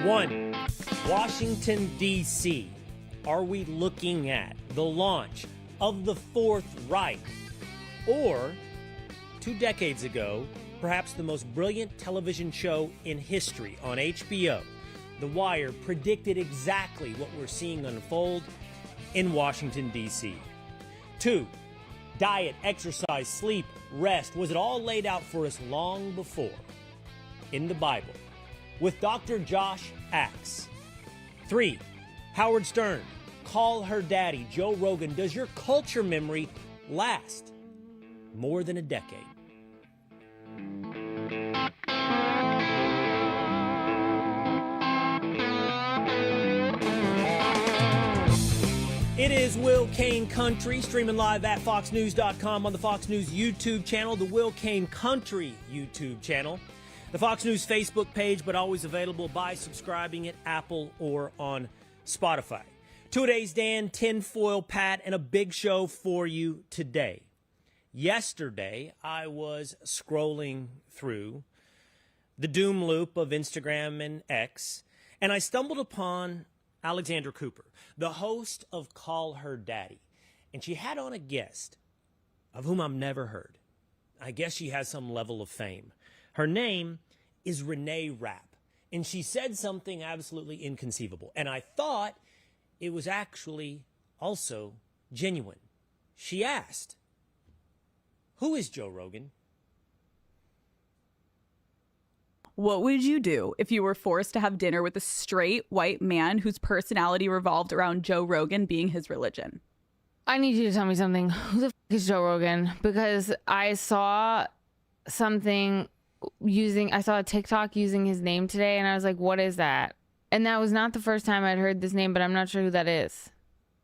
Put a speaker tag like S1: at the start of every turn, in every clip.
S1: One, Washington, D.C. Are we looking at the launch of the Fourth Reich? Or, 2 decades ago, perhaps the most brilliant television show in history on HBO, The Wire, predicted exactly what we're seeing unfold in Washington, D.C. 2, diet, exercise, sleep, rest. Was it all laid out for us long before in the Bible? With Dr. Josh Axe. 3, Howard Stern, Call Her Daddy, Joe Rogan. Does your culture memory last more than a decade? It is Will Cain Country, streaming live at foxnews.com on the Fox News YouTube channel, the Will Cain Country YouTube channel, the Fox News Facebook page, but always available by subscribing at Apple or on Spotify. 2-a-days Dan, tinfoil Pat, and a big show for you today. Yesterday, I was scrolling through the doom loop of Instagram and X, and I stumbled upon Alexandra Cooper, the host of Call Her Daddy. And she had on a guest of whom I've never heard. I guess she has some level of fame. Her name is Renee Rapp. And she said something absolutely inconceivable. And I thought it was actually also genuine. She asked, "Who is Joe Rogan?"
S2: What would you do if you were forced to have dinner with a straight white man whose personality revolved around Joe Rogan being his religion?
S3: I need you to tell me something. Who the f is Joe Rogan? Because I saw something I saw a TikTok using his name today, and I was like, what is that? And that was not the first time I'd heard this name, but I'm not sure who that is.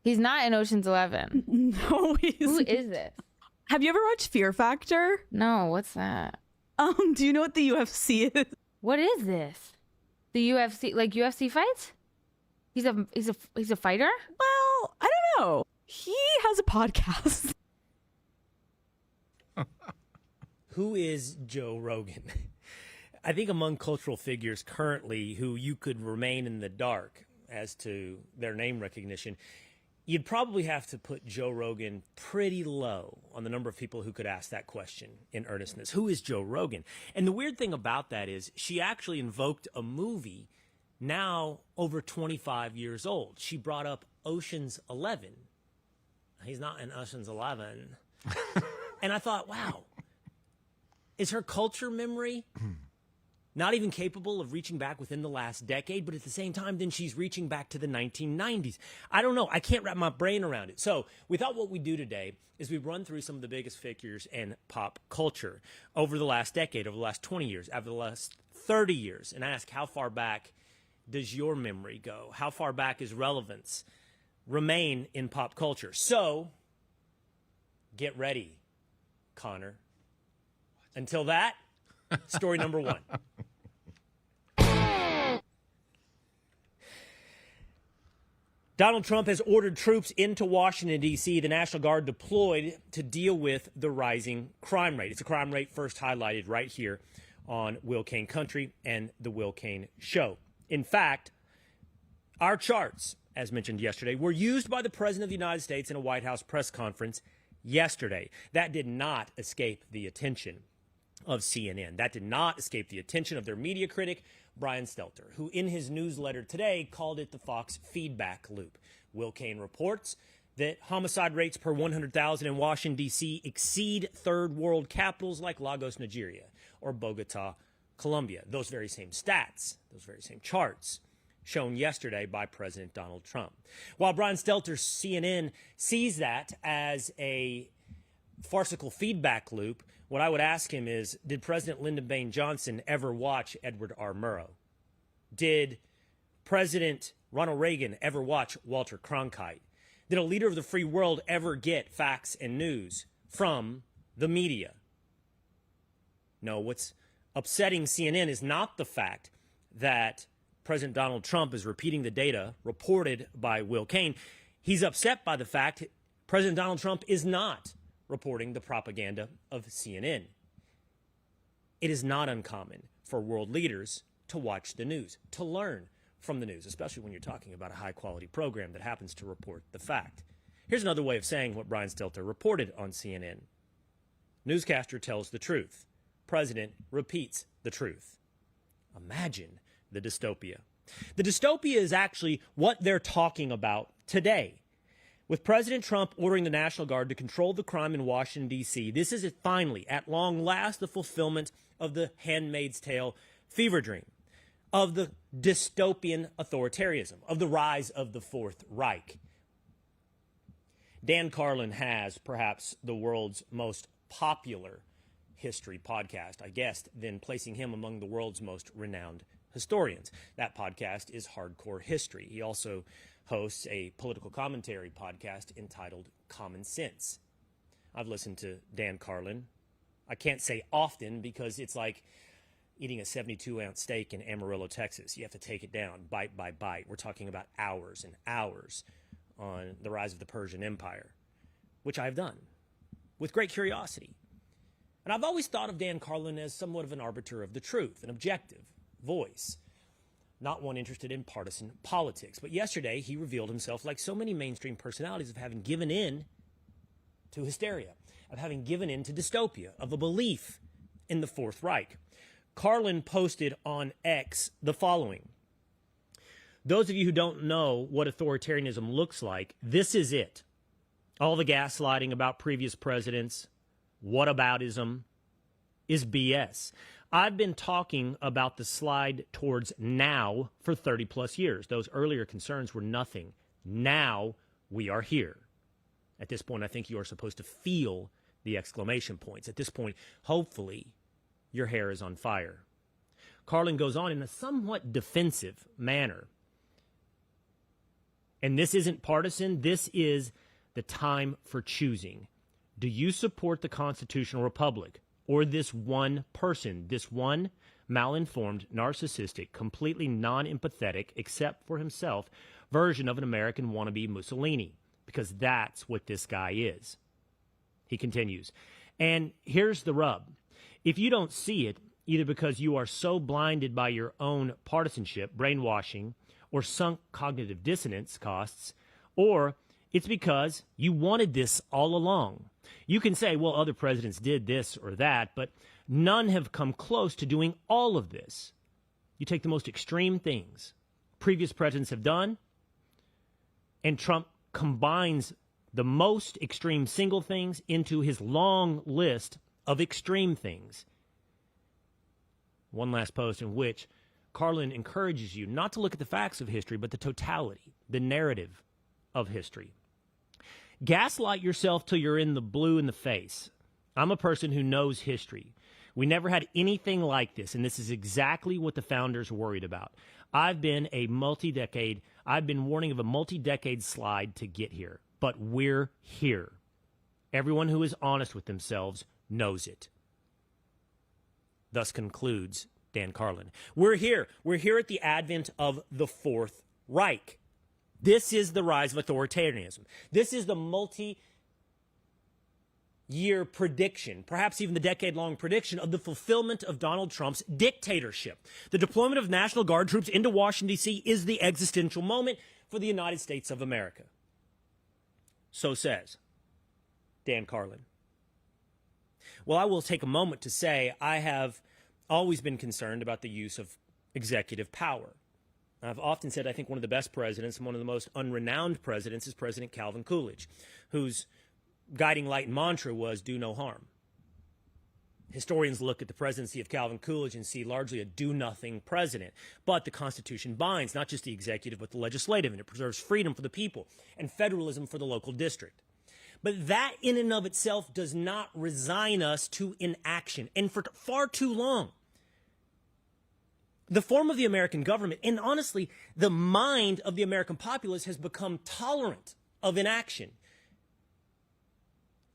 S3: He's not in Ocean's 11.
S2: No,
S3: Who is this?
S2: Have you ever watched Fear Factor?
S3: No, what's that?
S2: Do you know what the UFC is?
S3: What is this? The UFC, like UFC fights? He's a fighter?
S2: Well, I don't know. He has a podcast.
S1: Who is Joe Rogan? I think among cultural figures currently who you could remain in the dark as to their name recognition, you'd probably have to put Joe Rogan pretty low on the number of people who could ask that question in earnestness. Who is Joe Rogan? And the weird thing about that is she actually invoked a movie now over 25 years old. She brought up Ocean's 11. He's not in Ocean's 11. And I thought, wow, is her culture memory not even capable of reaching back within the last decade, but at the same time, then she's reaching back to the 1990s. I don't know. I can't wrap my brain around it. So we thought what we'd do today is we run through some of the biggest figures in pop culture over the last decade, over the last 20 years, over the last 30 years, and ask how far back does your memory go? How far back is relevance remain in pop culture? So get ready, Connor. Until that, story number 1. Donald Trump has ordered troops into Washington, D.C., the National Guard deployed to deal with the rising crime rate. It's a crime rate first highlighted right here on Will Cain Country and the Will Cain Show. In fact, our charts, as mentioned yesterday, were used by the President of the United States in a White House press conference yesterday. That did not escape the attention of CNN. That did not escape the attention of their media critic, Brian Stelter, who in his newsletter today called it the Fox feedback loop. Will Cain reports that homicide rates per 100,000 in Washington, D.C. exceed third world capitals like Lagos, Nigeria, or Bogota, Colombia. Those very same stats, those very same charts shown yesterday by President Donald Trump. While Brian Stelter, CNN, sees that as a farcical feedback loop, what I would ask him is, did President Lyndon Baines Johnson ever watch Edward R. Murrow? Did President Ronald Reagan ever watch Walter Cronkite? Did a leader of the free world ever get facts and news from the media? No, what's upsetting CNN is not the fact that President Donald Trump is repeating the data reported by Will Cain. He's upset by the fact President Donald Trump is not reporting the propaganda of CNN. It is not uncommon for world leaders to watch the news, to learn from the news, especially when you're talking about a high-quality program that happens to report the fact. Here's another way of saying what Brian Stelter reported on CNN. Newscaster tells the truth. President repeats the truth. Imagine the dystopia. The dystopia is actually what they're talking about today. With President Trump ordering the National Guard to control the crime in Washington, D.C., this is finally, at long last, the fulfillment of the Handmaid's Tale fever dream, of the dystopian authoritarianism, of the rise of the Fourth Reich. Dan Carlin has perhaps the world's most popular history podcast, I guess, then placing him among the world's most renowned historians. That podcast is Hardcore History. He also hosts a political commentary podcast entitled Common Sense. I've listened to Dan Carlin. I can't say often because it's like eating a 72-ounce steak in Amarillo, Texas. You have to take it down bite by bite. We're talking about hours and hours on the rise of the Persian Empire, which I've done with great curiosity. And I've always thought of Dan Carlin as somewhat of an arbiter of the truth, an objective voice, not one interested in partisan politics. But yesterday, he revealed himself, like so many mainstream personalities, of having given in to hysteria, of having given in to dystopia, of a belief in the Fourth Reich. Carlin posted on X the following. Those of you who don't know what authoritarianism looks like, this is it. All the gaslighting about previous presidents, whataboutism, is BS. I've been talking about the slide towards now for 30 plus years. Those earlier concerns were nothing. Now we are here. At this point, I think you are supposed to feel the exclamation points. At this point, hopefully, your hair is on fire. Carlin goes on in a somewhat defensive manner. And this isn't partisan. This is the time for choosing. Do you support the constitutional republic or this one person, this one malinformed, narcissistic, completely non-empathetic, except for himself, version of an American wannabe Mussolini? Because that's what this guy is. He continues. And here's the rub. If you don't see it, either because you are so blinded by your own partisanship, brainwashing, or sunk cognitive dissonance costs, or it's because you wanted this all along. You can say, well, other presidents did this or that, but none have come close to doing all of this. You take the most extreme things previous presidents have done, and Trump combines the most extreme single things into his long list of extreme things. One last post in which Carlin encourages you not to look at the facts of history, but the totality, the narrative of history. Gaslight yourself till you're in the blue in the face. I'm a person who knows history. We never had anything like this, and this is exactly what the founders worried about. I've been warning of a multi-decade slide to get here, but we're here. Everyone who is honest with themselves knows it. Thus concludes Dan Carlin. We're here. We're here at the advent of the Fourth Reich. This is the rise of authoritarianism. This is the multi-year prediction, perhaps even the decade-long prediction of the fulfillment of Donald Trump's dictatorship. The deployment of National Guard troops into Washington, D.C. is the existential moment for the United States of America. So says Dan Carlin. Well, I will take a moment to say I have always been concerned about the use of executive power. I've often said I think one of the best presidents and one of the most unrenowned presidents is President Calvin Coolidge, whose guiding light and mantra was do no harm. Historians look at the presidency of Calvin Coolidge and see largely a do-nothing president. But the Constitution binds not just the executive but the legislative, and it preserves freedom for the people and federalism for the local district. But that in and of itself does not resign us to inaction. And for far too long, the form of the American government, and honestly, the mind of the American populace has become tolerant of inaction.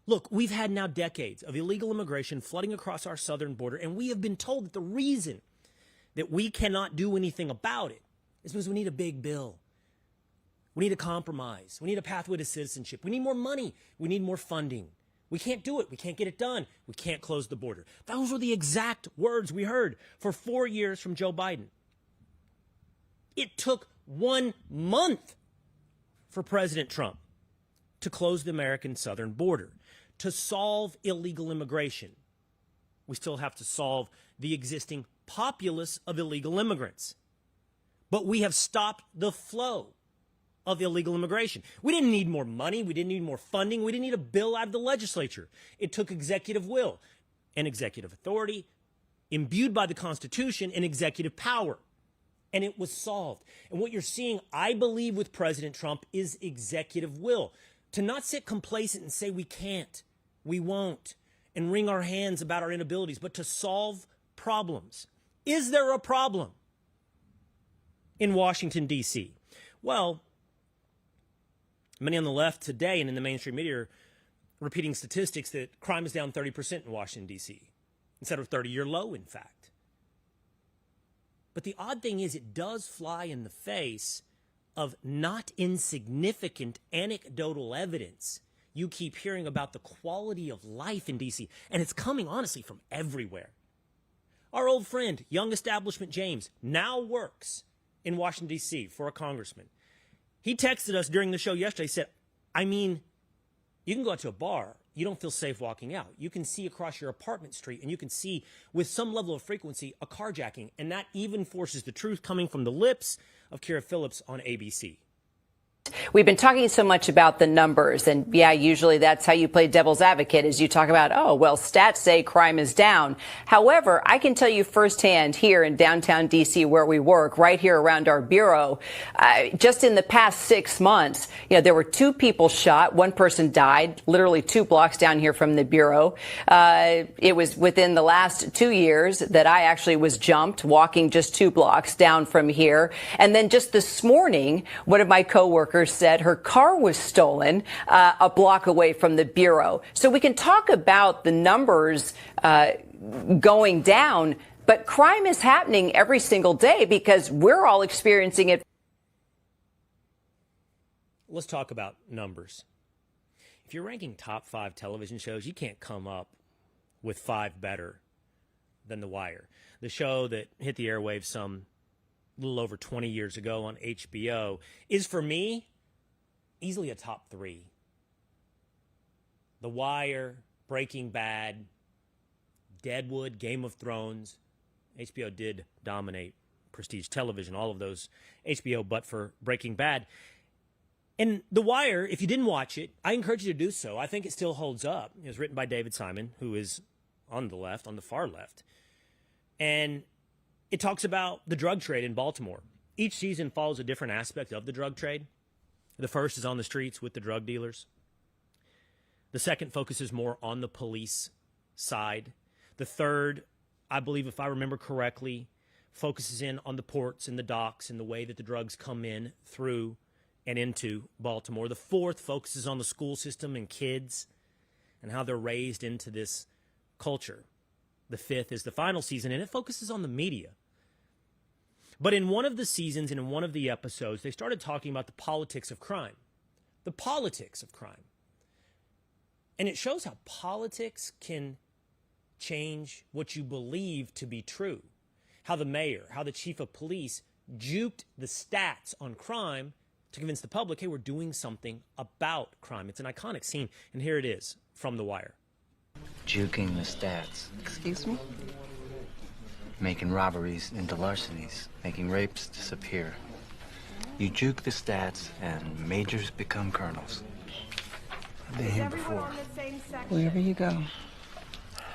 S1: Look, we've had now decades of illegal immigration flooding across our southern border, and we have been told that the reason that we cannot do anything about it is because we need a big bill. We need a compromise. We need a pathway to citizenship. We need more money. We need more funding. We can't do it. We can't get it done. We can't close the border. Those were the exact words we heard for 4 years from Joe Biden. It took 1 month for President Trump to close the American southern border, to solve illegal immigration. We still have to solve the existing populace of illegal immigrants. But we have stopped the flow of illegal immigration. We didn't need more money. We didn't need more funding. We didn't need a bill out of the legislature. It took executive will and executive authority imbued by the Constitution and executive power. And it was solved. And what you're seeing, I believe, with President Trump is executive will. To not sit complacent and say we can't, we won't, and wring our hands about our inabilities, but to solve problems. Is there a problem in Washington, D.C.? Well, many on the left today and in the mainstream media are repeating statistics that crime is down 30% in Washington, D.C., instead of 30-year low, in fact. But the odd thing is it does fly in the face of not insignificant anecdotal evidence you keep hearing about the quality of life in D.C., and it's coming, honestly, from everywhere. Our old friend, young establishment James, now works in Washington, D.C. for a congressman. He texted us during the show yesterday. He said, I mean, you can go out to a bar. You don't feel safe walking out. You can see across your apartment street, and you can see with some level of frequency a carjacking, and that even forces the truth coming from the lips of Kira Phillips on ABC.
S4: We've been talking so much about the numbers, and yeah, usually that's how you play devil's advocate, is you talk about, oh, well, stats say crime is down. However, I can tell you firsthand here in downtown D.C. where we work, right here around our bureau, just in the past 6 months, there were 2 people shot. 1 person died, literally 2 blocks down here from the bureau. It was within the last 2 years that I actually was jumped walking just 2 blocks down from here. And then just this morning, one of my coworkers said her car was stolen a block away from the bureau. So we can talk about the numbers going down, but crime is happening every single day because we're all experiencing it.
S1: Let's talk about numbers. If you're ranking top 5 television shows, you can't come up with 5 better than The Wire. The show that hit the airwaves some little over 20 years ago on HBO, is for me easily a top 3. The Wire, Breaking Bad, Deadwood, Game of Thrones. HBO did dominate prestige television, all of those HBO, but for Breaking Bad. And The Wire, if you didn't watch it, I encourage you to do so. I think it still holds up. It was written by David Simon, who is on the left, on the far left. And it talks about the drug trade in Baltimore. Each season follows a different aspect of the drug trade. The first is on the streets with the drug dealers. The second focuses more on the police side. The third, I believe, if I remember correctly, focuses in on the ports and the docks and the way that the drugs come in through and into Baltimore. The fourth focuses on the school system and kids and how they're raised into this culture. The fifth is the final season, and it focuses on the media. But in one of the seasons and in one of the episodes, they started talking about the politics of crime. The politics of crime. And it shows how politics can change what you believe to be true. How the mayor, how the chief of police juked the stats on crime to convince the public, hey, we're doing something about crime. It's an iconic scene, and here it is from The Wire.
S5: Juking the stats.
S6: Excuse me?
S5: Making robberies into larcenies, making rapes disappear. You juke the stats and majors become colonels. I've been here before.
S6: Wherever you go,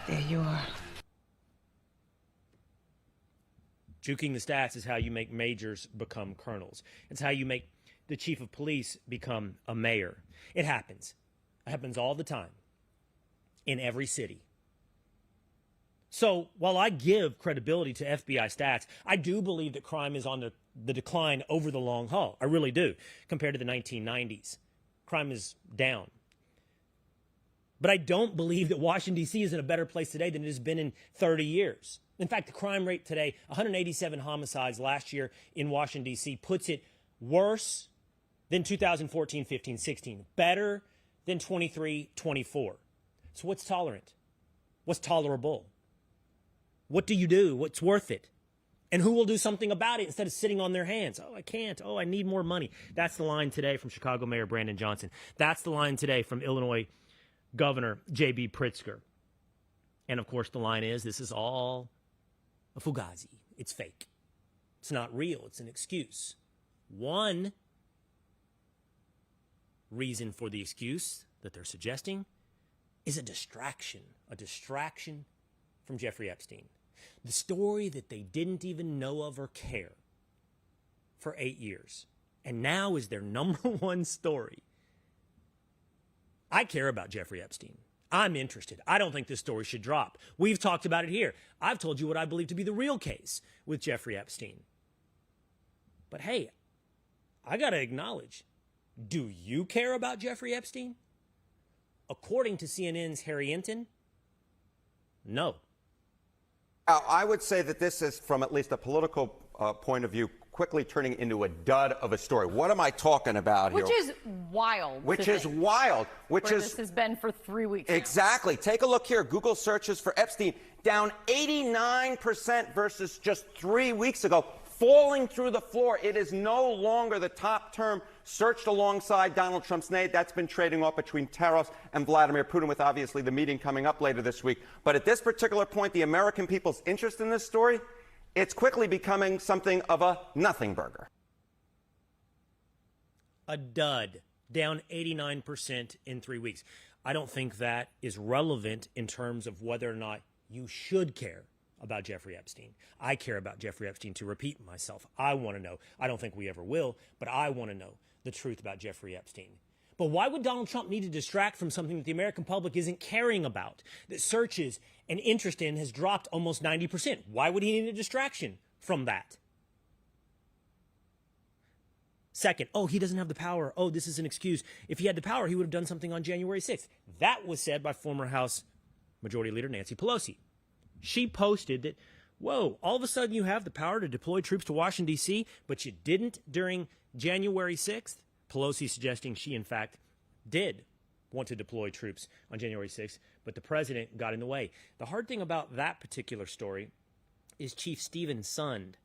S6: there you are.
S1: Juking the stats is how you make majors become colonels. It's how you make the chief of police become a mayor. It happens. It happens all the time in every city. So while I give credibility to FBI stats, I do believe that crime is on the decline over the long haul. I really do, compared to the 1990s. Crime is down. But I don't believe that Washington, D.C. is in a better place today than it has been in 30 years. In fact, the crime rate today, 187 homicides last year in Washington, D.C., puts it worse than 2014, 15, 16. Better than 23, 24. So what's tolerant? What's tolerable? What do you do? What's worth it? And who will do something about it instead of sitting on their hands? Oh, I can't. Oh, I need more money. That's the line today from Chicago Mayor Brandon Johnson. That's the line today from Illinois Governor J.B. Pritzker. And, of course, the line is, this is all a fugazi. It's fake. It's not real. It's an excuse. One reason for the excuse that they're suggesting is a distraction from Jeffrey Epstein. The story that they didn't even know of or care for 8 years. And now is their number one story. I care about Jeffrey Epstein. I'm interested. I don't think this story should drop. We've talked about it here. I've told you what I believe to be the real case with Jeffrey Epstein. But hey, I got to acknowledge, do you care about Jeffrey Epstein? According to CNN's Harry Enton, no.
S7: I would say that this is, from at least a political point of view, quickly turning into a dud of a story. What am I talking about here?
S8: Which is wild.
S7: Which is wild.
S8: This has been for 3 weeks now.
S7: Exactly. Take a look here. Google searches for Epstein down 89% versus just 3 weeks ago, falling through the floor. It is no longer the top term searched alongside Donald Trump's name. That's been trading off between Taros and Vladimir Putin, with obviously the meeting coming up later this week. But at this particular point, the American people's interest in this story, it's quickly becoming something of a nothing burger.
S1: A dud, down 89% in 3 weeks. I don't think that is relevant in terms of whether or not you should care about Jeffrey Epstein. I care about Jeffrey Epstein. To repeat myself, I want to know. I don't think we ever will, but I want to know the truth about Jeffrey Epstein. But why would Donald Trump need to distract from something that the American public isn't caring about, that searches and interest in has dropped almost 90%? Why would he need a distraction from that? Second, oh, he doesn't have the power. Oh, this is an excuse. If he had the power, he would have done something on January 6th. That was said by former House Majority Leader Nancy Pelosi. She posted that, whoa, all of a sudden you have the power to deploy troops to Washington, D.C., but you didn't during January 6th. Pelosi suggesting she, in fact, did want to deploy troops on January 6th, but the president got in the way. The hard thing about that particular story is Chief Stephen Sund,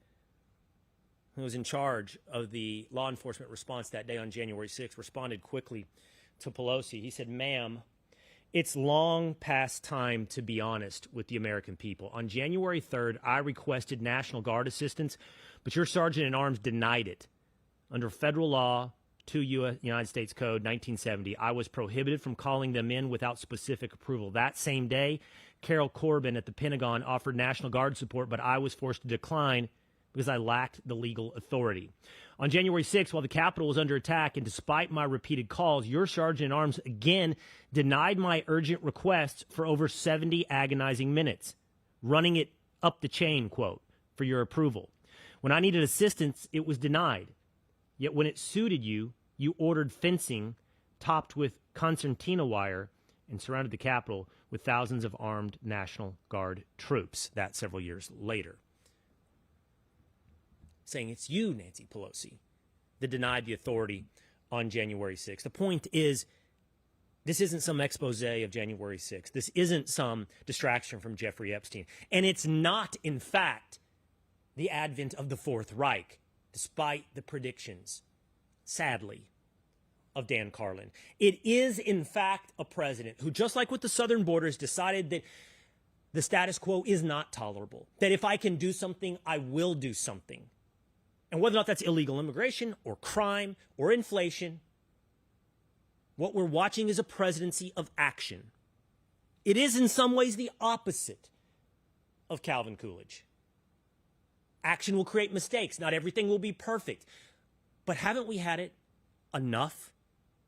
S1: who was in charge of the law enforcement response that day on January 6th, responded quickly to Pelosi. He said, ma'am, it's long past time to be honest with the American people. On January 3rd, I requested National Guard assistance, but your sergeant-at-arms denied it. Under federal law, 2 United States Code 1970, I was prohibited from calling them in without specific approval. That same day, Carol Corbin at the Pentagon offered National Guard support, but I was forced to decline because I lacked the legal authority. On January 6th, while the Capitol was under attack, and despite my repeated calls, your sergeant-at-arms again denied my urgent requests for over 70 agonizing minutes, running it up the chain, quote, for your approval. When I needed assistance, it was denied. Yet when it suited you, you ordered fencing topped with concertina wire and surrounded the Capitol with thousands of armed National Guard troops. That several years later. Saying it's you, Nancy Pelosi, that denied the authority on January 6th. The point is, this isn't some expose of January 6th. This isn't some distraction from Jeffrey Epstein. And it's not, in fact, the advent of the Fourth Reich, despite the predictions, sadly, of Dan Carlin. It is, in fact, a president who, just like with the southern borders, decided that the status quo is not tolerable. That if I can do something, I will do something. And whether or not that's illegal immigration or crime or inflation, what we're watching is a presidency of action. It is in some ways the opposite of Calvin Coolidge. Action will create mistakes. Not everything will be perfect. But haven't we had it enough,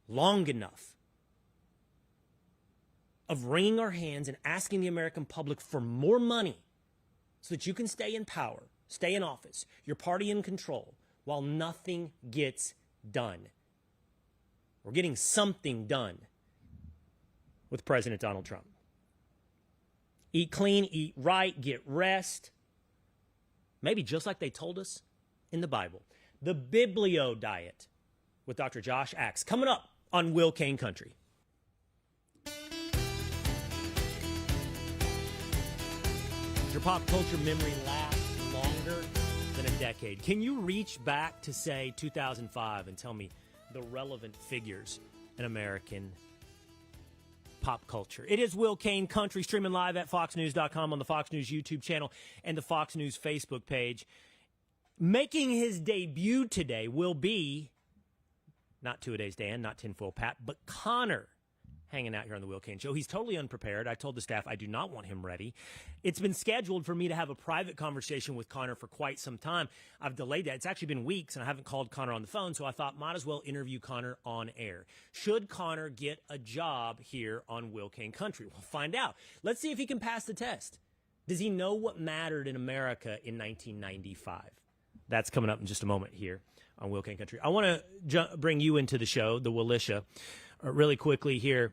S1: long enough, of wringing our hands and asking the American public for more money so that you can stay in power, stay in office, your party in control, while nothing gets done? We're getting something done with President Donald Trump. Eat clean, eat right, get rest. Maybe just like they told us in the Bible. The Biblio diet with Dr. Josh Axe coming up on Will Cain Country. Does your pop culture memory last longer decade. Can you reach back to, say, 2005 and tell me the relevant figures in American pop culture? It is Will Cain Country, streaming live at foxnews.com, on the Fox News YouTube channel and the Fox News Facebook page. Making his debut today will be not Two-A-Days Dan, not Tinfoil Pat, but Connor, hanging out here on the Will Cain Show. He's totally unprepared. I told the staff I do not want him ready. It's been scheduled for me to have a private conversation with Connor for quite some time. I've delayed that. It's actually been weeks, and I haven't called Connor on the phone, so I thought might as well interview Connor on air. Should Connor get a job here on Will Cain Country? We'll find out. Let's see if he can pass the test. Does he know what mattered in America in 1995? That's coming up in just a moment here on Will Cain Country. I want to bring you into the show, the Willisha, really quickly here.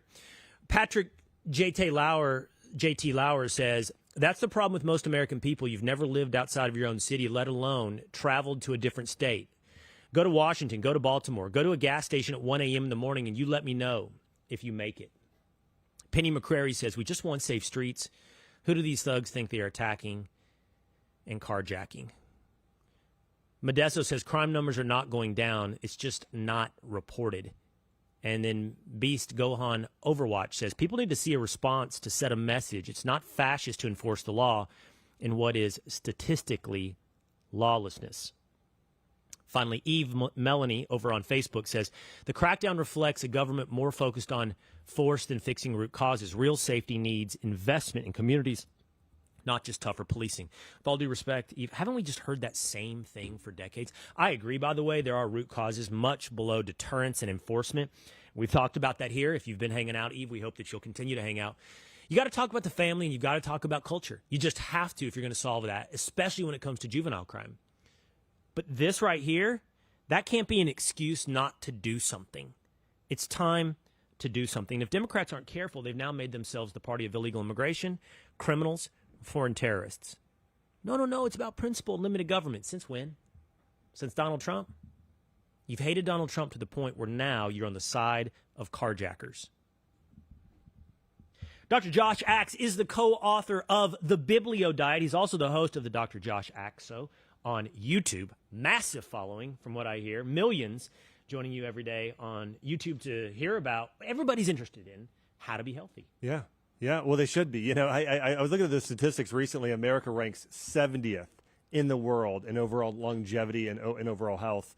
S1: Patrick JT Lauer says, that's the problem with most American people. You've never lived outside of your own city, let alone traveled to a different state. Go to Washington, go to Baltimore, go to a gas station at 1 a.m. in the morning, and you let me know if you make it. Penny McCrary says, we just want safe streets. Who do these thugs think they are attacking and carjacking? Modesto says crime numbers are not going down. It's just not reported. And then Beast Gohan Overwatch says people need to see a response to set a message. It's not fascist to enforce the law in what is statistically lawlessness. Finally, Eve Melanie over on Facebook says the crackdown reflects a government more focused on force than fixing root causes. Real safety needs investment in communities, not just tougher policing. With all due respect, Eve, haven't we just heard that same thing for decades? I agree, by the way, there are root causes much below deterrence and enforcement. We've talked about that here. If you've been hanging out, Eve, we hope that you'll continue to hang out. You got to talk about the family, and you got to talk about culture. You just have to if you're going to solve that, especially when it comes to juvenile crime. But this right here, that can't be an excuse not to do something. It's time to do something. If Democrats aren't careful, they've now made themselves the party of illegal immigration, criminals, foreign terrorists. No, it's about principle and limited government. Since when? Since Donald Trump? You've hated Donald Trump to the point where now you're on the side of carjackers. Dr. Josh Axe is the co-author of the Biblio Diet. He's also the host of the Dr. Josh Axe Show on YouTube. Massive following, from what I hear. Millions joining you every day on YouTube to hear about. Everybody's interested in how to be healthy.
S9: Yeah. Yeah, well, they should be. You know, I was looking at the statistics recently. America ranks 70th in the world in overall longevity and overall health.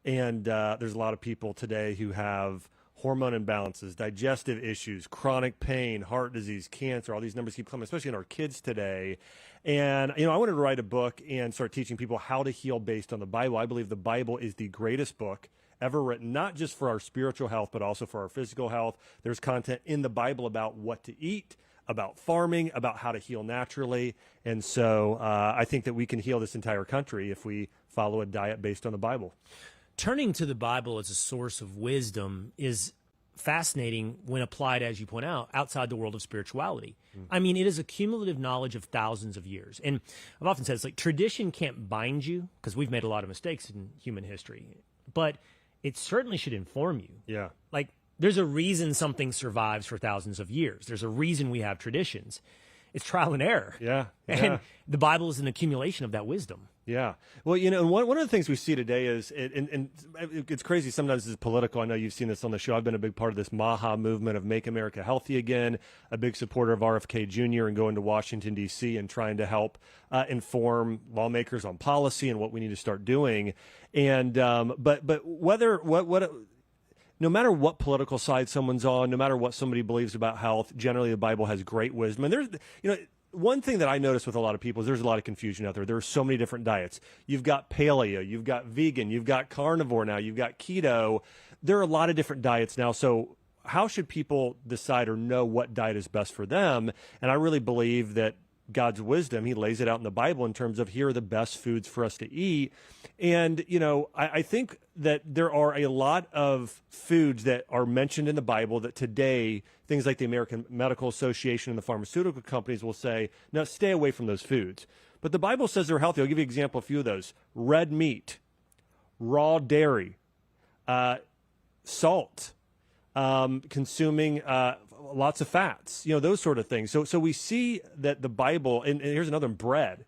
S9: And there's a lot of people today who have hormone imbalances, digestive issues, chronic pain, heart disease, cancer. All these numbers keep coming, especially in our kids today. And, you know, I wanted to write a book and start teaching people how to heal based on the Bible. I believe the Bible is the greatest book ever written, not just for our spiritual health, but also for our physical health. There's content in the Bible about what to eat, about farming, about how to heal naturally. And so I think that we can heal this entire country if we follow a diet based on the Bible.
S1: Turning to the Bible as a source of wisdom is fascinating when applied, as you point out, outside the world of spirituality. I mean, it is a cumulative knowledge of thousands of years. And I've often said, it's like tradition can't bind you, because we've made a lot of mistakes in human history. But it certainly should inform you.
S9: Yeah.
S1: Like, there's a reason something survives for thousands of years. There's a reason we have traditions. It's trial and error.
S9: Yeah.
S1: And the Bible is an accumulation of that wisdom.
S9: Yeah. Well, you know, one of the things we see today is, and it's crazy, sometimes it's political. I know you've seen this on the show. I've been a big part of this MAHA movement of Make America Healthy Again, a big supporter of RFK Jr. and going to Washington, D.C. and trying to help inform lawmakers on policy and what we need to start doing. And but no matter what political side someone's on, no matter what somebody believes about health, generally the Bible has great wisdom. And there's, you know, one thing that I notice with a lot of people is there's a lot of confusion out there. There are so many different diets. You've got paleo, you've got vegan, you've got carnivore now, you've got keto. There are a lot of different diets now. So how should people decide or know what diet is best for them? And I really believe that God's wisdom, he lays it out in the Bible in terms of here are the best foods for us to eat. And, you know, I think that there are a lot of foods that are mentioned in the Bible that today, things like the American Medical Association and the pharmaceutical companies will say, no, stay away from those foods. But the Bible says they're healthy. I'll give you an example, a few of those. Red meat, raw dairy, salt, consuming lots of fats, those sort of things. So we see that the Bible, and here's another one, bread.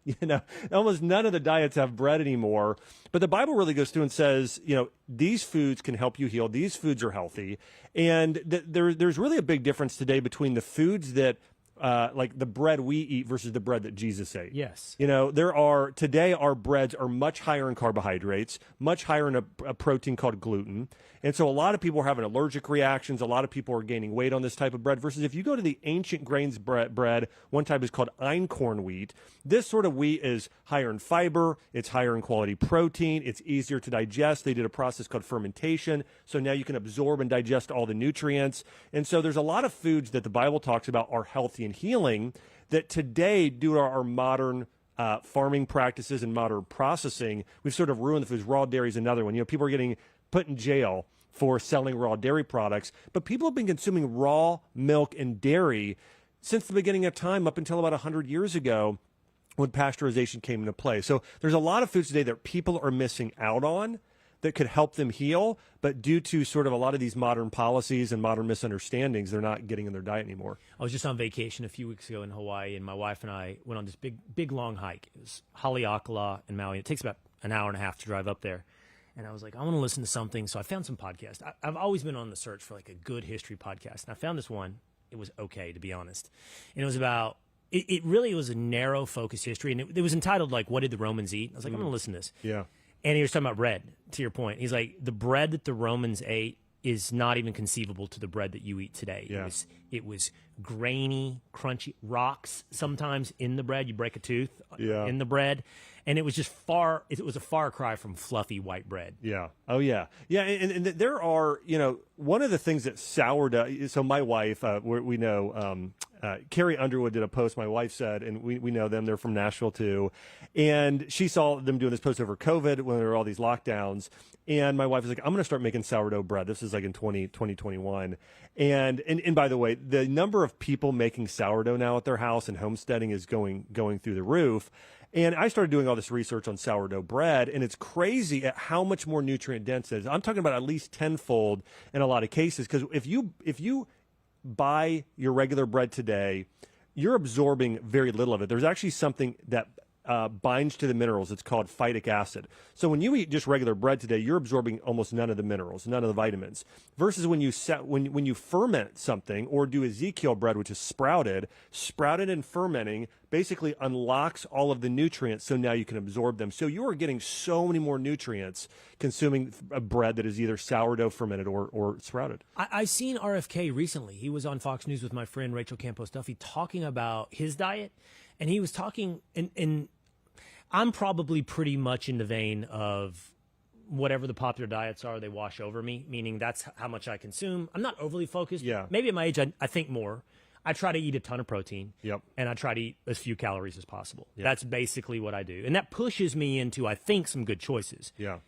S9: Almost none of the diets have bread anymore. But the Bible really goes through and says, these foods can help you heal. These foods are healthy. And there's really a big difference today between the foods that like the bread we eat versus the bread that Jesus ate.
S1: Yes.
S9: Today our breads are much higher in carbohydrates, much higher in a protein called gluten. And so a lot of people are having allergic reactions. A lot of people are gaining weight on this type of bread versus if you go to the ancient grains bread, one type is called einkorn wheat. This sort of wheat is higher in fiber. It's higher in quality protein. It's easier to digest. They did a process called fermentation. So now you can absorb and digest all the nutrients. And so there's a lot of foods that the Bible talks about are healthy and healing that today, due to our modern farming practices and modern processing, we've sort of ruined the foods. Raw dairy is another one. People are getting put in jail for selling raw dairy products, but people have been consuming raw milk and dairy since the beginning of time up until about 100 years ago when pasteurization came into play. So there's a lot of foods today that people are missing out on that could help them heal, but due to sort of a lot of these modern policies and modern misunderstandings, they're not getting in their diet anymore.
S1: I was just on vacation a few weeks ago in Hawaii, and my wife and I went on this big, long hike. It was Haleakala in Maui. It takes about an hour and a half to drive up there. And I was like, I want to listen to something. So I found some podcasts. I've always been on the search for like a good history podcast. And I found this one. It was okay, to be honest. And it was about, it really was a narrow focus history. And it was entitled like, What Did the Romans Eat? I was like, I'm going to listen to this.
S9: Yeah.
S1: And he was talking about bread, to your point. He's like, the bread that the Romans ate is not even conceivable to the bread that you eat today.
S9: Yeah.
S1: It was grainy, crunchy, rocks sometimes in the bread. You break a tooth in the bread. And it was just it was a far cry from fluffy white bread.
S9: Yeah. Oh, yeah. Yeah. And there are, one of the things that sourdough, so my wife, we know, Carrie Underwood did a post, my wife said, and we know them, they're from Nashville too. And she saw them doing this post over COVID when there were all these lockdowns. And my wife was like, I'm going to start making sourdough bread. This is like in 2021. And by the way, the number of people making sourdough now at their house and homesteading is going through the roof. And I started doing all this research on sourdough bread, and it's crazy at how much more nutrient dense it is. I'm talking about at least tenfold in a lot of cases, because if you buy your regular bread today, you're absorbing very little of it. There's actually something that binds to the minerals. It's called phytic acid. So when you eat just regular bread today, you're absorbing almost none of the minerals, none of the vitamins. Versus when you ferment something or do Ezekiel bread, which is sprouted and fermenting, basically unlocks all of the nutrients. So now you can absorb them. So you are getting so many more nutrients consuming a bread that is either sourdough fermented or sprouted.
S1: I seen RFK recently. He was on Fox News with my friend Rachel Campos Duffy talking about his diet, and he was talking and I'm probably pretty much in the vein of whatever the popular diets are, they wash over me, meaning that's how much I consume. I'm not overly focused.
S9: Yeah.
S1: Maybe at my age, I think more. I try to eat a ton of protein.
S9: Yep.
S1: And I try to eat as few calories as possible.
S9: Yep.
S1: That's basically what I do. And that pushes me into, I think, some good choices.
S9: Yeah.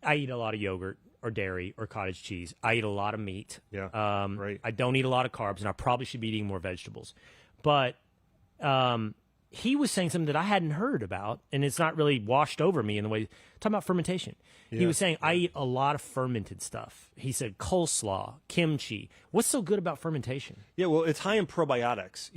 S1: I eat a lot of yogurt or dairy or cottage cheese. I eat a lot of meat.
S9: Yeah. Right.
S1: I don't eat a lot of carbs, and I probably should be eating more vegetables. But he was saying something that I hadn't heard about, and it's not really washed over me in the way, talking about fermentation.
S9: Yeah.
S1: He was saying, I eat a lot of fermented stuff. He said coleslaw, kimchi. What's so good about fermentation?
S9: Yeah, well, it's high in probiotics.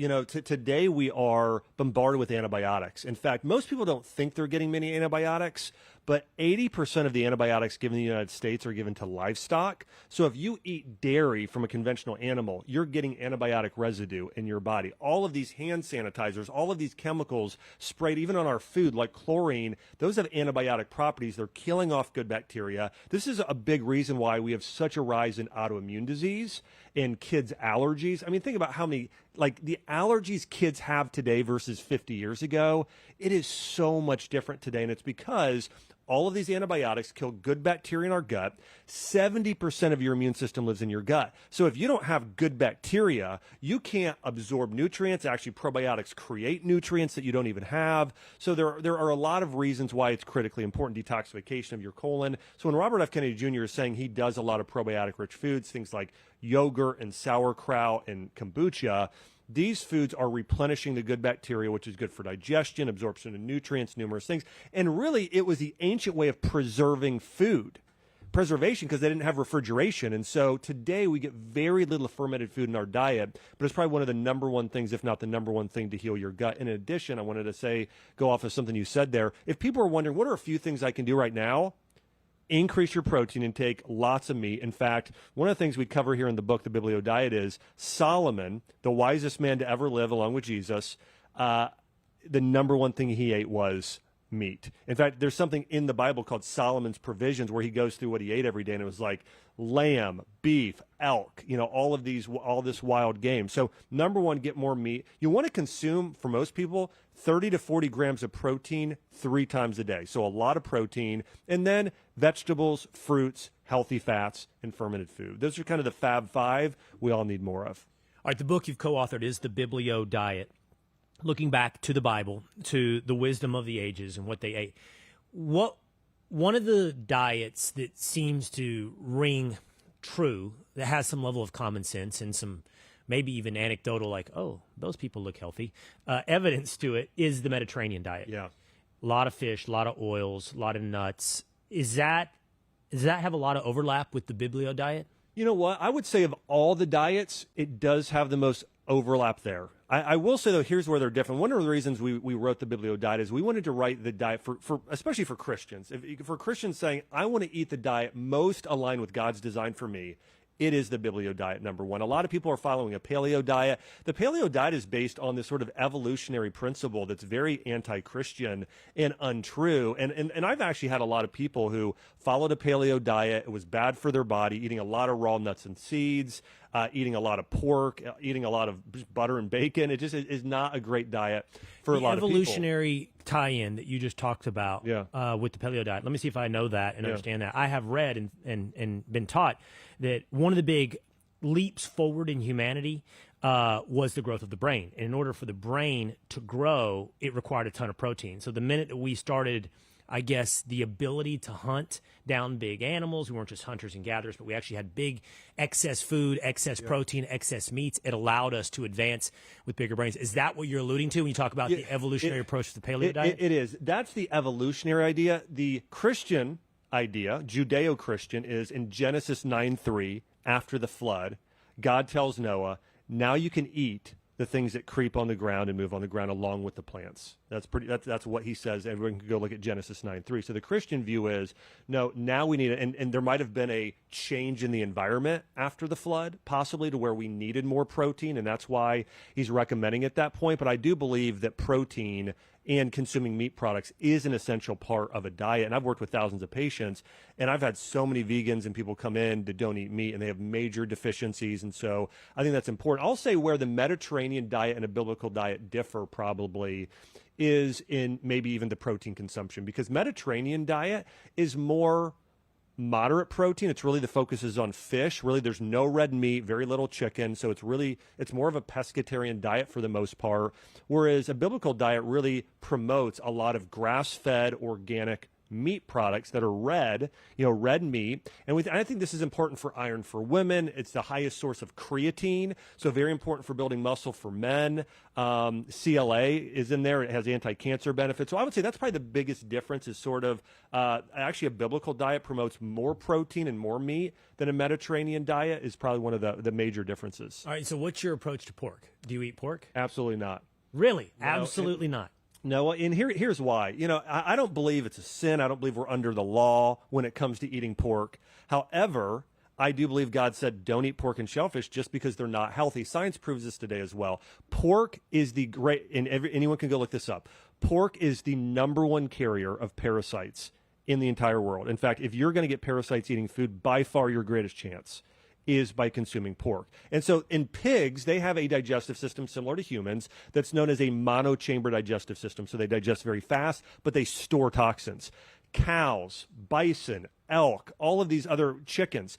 S9: Today we are bombarded with antibiotics. In fact, most people don't think they're getting many antibiotics, but 80% of the antibiotics given in the United States are given to livestock. So if you eat dairy from a conventional animal, you're getting antibiotic residue in your body. All of these hand sanitizers, all of these chemicals sprayed even on our food, like chlorine, those have antibiotic properties. They're killing off good bacteria. This is a big reason why we have such a rise in autoimmune disease and kids' allergies. I mean, think about how many, like the allergies kids have today versus 50 years ago. It is so much different today, and it's because all of these antibiotics kill good bacteria in our gut. 70% of your immune system lives in your gut. So if you don't have good bacteria, you can't absorb nutrients. Actually, probiotics create nutrients that you don't even have. So there are a lot of reasons why it's critically important, detoxification of your colon. So when Robert F. Kennedy Jr. is saying he does a lot of probiotic-rich foods, things like yogurt and sauerkraut and kombucha, these foods are replenishing the good bacteria, which is good for digestion, absorption of nutrients, numerous things. And really, it was the ancient way of preserving food. preservation because they didn't have refrigeration. And so today we get very little fermented food in our diet, but it's probably one of the number one things, if not the number one thing, to heal your gut. In addition, I wanted to go off of something you said there. If people are wondering, what are a few things I can do right now? Increase your protein intake, lots of meat. In fact, one of the things we cover here in the book, The Biblio Diet, is Solomon, the wisest man to ever live along with Jesus, the number one thing he ate was meat. In fact, there's something in the Bible called Solomon's Provisions where he goes through what he ate every day, and it was like lamb, beef, elk, all this wild game. So number one, get more meat. You want to consume, for most people, 30 to 40 grams of protein 3 times a day. So a lot of protein. And then vegetables, fruits, healthy fats, and fermented food. Those are kind of the Fab Five we all need more of.
S1: All right, the book you've co-authored is The Biblio Diet, looking back to the Bible, to the wisdom of the ages and what they ate. One of the diets that seems to ring true, that has some level of common sense and some maybe even anecdotal, like, oh, those people look healthy, evidence to it, is the Mediterranean diet.
S9: Yeah.
S1: A lot of fish, a lot of oils, a lot of nuts. Does that have a lot of overlap with the Biblio diet?
S9: You know what? I would say of all the diets, it does have the most overlap there. I will say, though, here's where they're different. One of the reasons we wrote the Biblio Diet is we wanted to write the diet for especially for Christians. For Christians saying, I want to eat the diet most aligned with God's design for me, it is the Biblio Diet, number one. A lot of people are following a paleo diet. The paleo diet is based on this sort of evolutionary principle that's very anti-Christian and untrue. And I've actually had a lot of people who followed a paleo diet. It was bad for their body, eating a lot of raw nuts and seeds, eating a lot of pork, eating a lot of butter and bacon. It just is not a great diet for a lot of people.
S1: The evolutionary tie-in that you just talked about with the paleo diet, let me see if I know that and understand that. I have read and been taught that one of the big leaps forward in humanity was the growth of the brain. And in order for the brain to grow, it required a ton of protein. So the minute that we started, I guess, the ability to hunt down big animals, we weren't just hunters and gatherers, but we actually had big excess food, excess protein, excess meats. It allowed us to advance with bigger brains. Is that what you're alluding to when you talk about the evolutionary approach to the paleo diet?
S9: It is. That's the evolutionary idea. The Christian idea, Judeo-Christian, is in Genesis 9:3, after the flood, God tells Noah, now you can eat the things that creep on the ground and move on the ground along with the plants. That's what he says. Everyone can go look at Genesis 9:3. So the Christian view is, no, now we need it. And there might have been a change in the environment after the flood, possibly to where we needed more protein, and that's why he's recommending at that point. But I do believe that protein and consuming meat products is an essential part of a diet. And I've worked with thousands of patients, and I've had so many vegans and people come in that don't eat meat, and they have major deficiencies. And so I think that's important. I'll say where the Mediterranean diet and a biblical diet differ probably is in maybe even the protein consumption, because Mediterranean diet is more moderate protein. It's really, the focus is on fish. Really, there's no red meat, very little chicken. So it's more of a pescatarian diet for the most part. Whereas a biblical diet really promotes a lot of grass-fed organic meat products that are red meat. And I think this is important for iron for women. It's the highest source of creatine, so very important for building muscle for men. CLA is in there. It has anti-cancer benefits. So I would say that's probably the biggest difference, is sort of actually a biblical diet promotes more protein and more meat than a Mediterranean diet, is probably one of the major differences.
S1: All right, so what's your approach to pork? Do you eat pork?
S9: Absolutely not.
S1: Really? No, absolutely not.
S9: No, and here's why. I don't believe it's a sin. I don't believe we're under the law when it comes to eating pork. However, I do believe God said don't eat pork and shellfish just because they're not healthy. Science proves this today as well. Pork is the great, and anyone can go look this up. Pork is the number one carrier of parasites in the entire world. In fact, if you're going to get parasites eating food, by far your greatest chance is by consuming pork. And so in pigs, they have a digestive system similar to humans that's known as a monochamber digestive system. So they digest very fast, but they store toxins. Cows, bison, elk, all of these other chickens,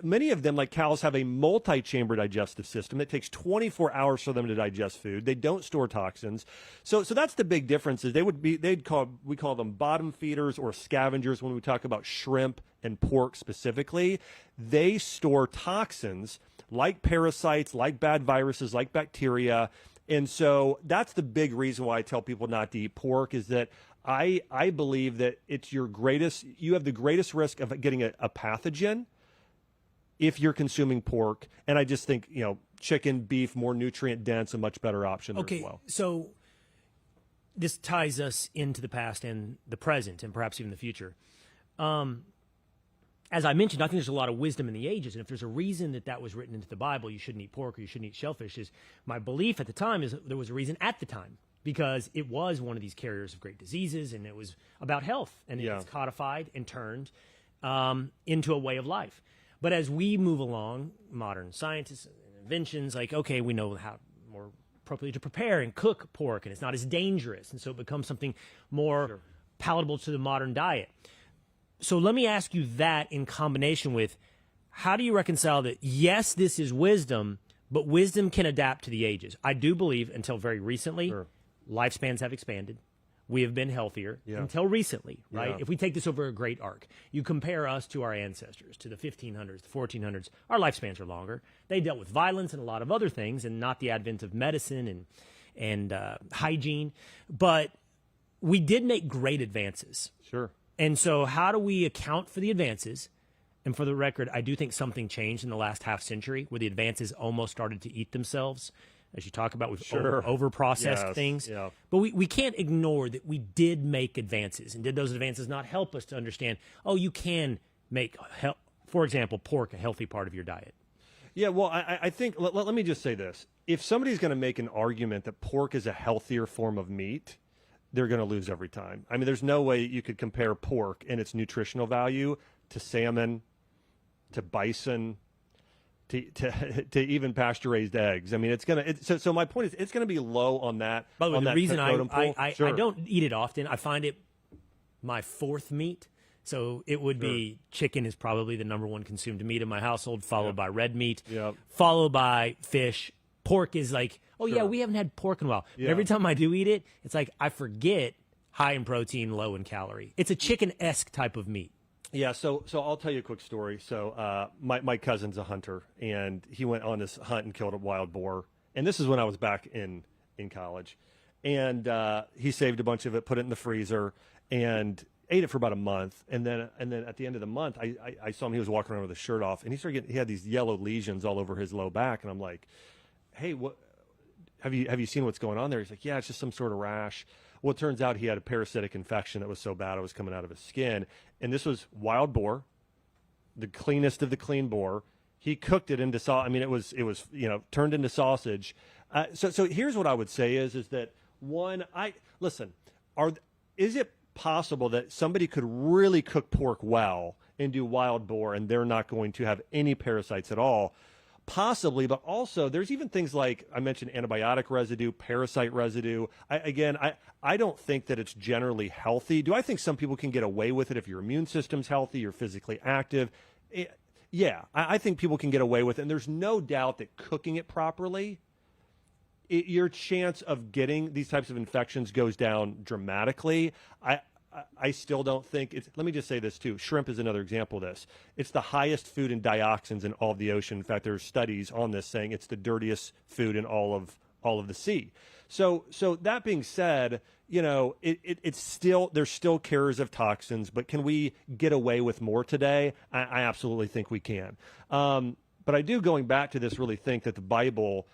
S9: many of them, like cows, have a multi-chamber digestive system. It takes 24 hours for them to digest food. They don't store toxins. So that's the big difference. Is we call them bottom feeders or scavengers when we talk about shrimp and pork specifically. They store toxins like parasites, like bad viruses, like bacteria. And so that's the big reason why I tell people not to eat pork, is that I believe that you have the greatest risk of getting a pathogen if you're consuming pork. And I just think, chicken, beef, more nutrient dense, a much better option there as well.
S1: So this ties us into the past and the present and perhaps even the future. As I mentioned, I think there's a lot of wisdom in the ages, and if there's a reason that was written into the Bible, you shouldn't eat pork or you shouldn't eat shellfish, is my belief at the time is that there was a reason at the time, because it was one of these carriers of great diseases, and it was about health, and it's codified and turned into a way of life. But as we move along, modern scientists and inventions, we know how more appropriately to prepare and cook pork, and it's not as dangerous, and so it becomes something more palatable to the modern diet. So let me ask you that in combination with, how do you reconcile that, yes, this is wisdom, but wisdom can adapt to the ages? I do believe, until very recently, lifespans have expanded. We have been healthier until recently, right? If we take this over a great arc, you compare us to our ancestors, to the 1500s, the 1400s, our lifespans are longer. They dealt with violence and a lot of other things, and not the advent of medicine and hygiene. But we did make great advances.
S9: Sure.
S1: And so how do we account for the advances? And for the record, I do think something changed in the last half century where the advances almost started to eat themselves. As you talk about, we've over-processed things. Yeah. But we can't ignore that we did make advances. And did those advances not help us to understand, you can make, for example, pork a healthy part of your diet?
S9: Yeah, well, I think, let me just say this. If somebody's going to make an argument that pork is a healthier form of meat, they're going to lose every time. I mean, there's no way you could compare pork and its nutritional value to salmon, to bison, to even pasture-raised eggs. I mean, so my point is, it's going to be low on that.
S1: By the way, the reason I
S9: Sure.
S1: don't eat it often, I find it my fourth meat. So it would be chicken is probably the number one consumed meat in my household, followed by red meat, followed by fish. Pork is we haven't had pork in a while. But every time I do eat it, it's like I forget high in protein, low in calorie. It's a chicken-esque type of meat.
S9: Yeah, so I'll tell you a quick story. So my cousin's a hunter, and he went on this hunt and killed a wild boar. And this is when I was back in college. And he saved a bunch of it, put it in the freezer, and ate it for about a month. And then at the end of the month, I saw him. He was walking around with his shirt off, and he had these yellow lesions all over his low back. And I'm like, hey, what? Have you seen what's going on there? He's like, yeah, it's just some sort of rash. Well, it turns out he had a parasitic infection that was so bad it was coming out of his skin. And this was wild boar, the cleanest of the clean boar. He cooked it into sausage. I mean, it was turned into sausage. So here's what I would say is that one, is it possible that somebody could really cook pork well and do wild boar and they're not going to have any parasites at all? Possibly, but also there's even things like I mentioned antibiotic residue, parasite residue. I don't think that it's generally healthy. Do I think some people can get away with it if your immune system's healthy, you're physically active? Yeah, I think people can get away with it. And there's no doubt that cooking it properly, your chance of getting these types of infections goes down dramatically. I still don't think it's. Let me just say this too. Shrimp is another example of this. It's the highest food in dioxins in all of the ocean. In fact, there's studies on this saying it's the dirtiest food in all of the sea. So that being said, it's still, there's still carriers of toxins, but can we get away with more today? I absolutely think we can. But I do, going back to this, really think that the Bible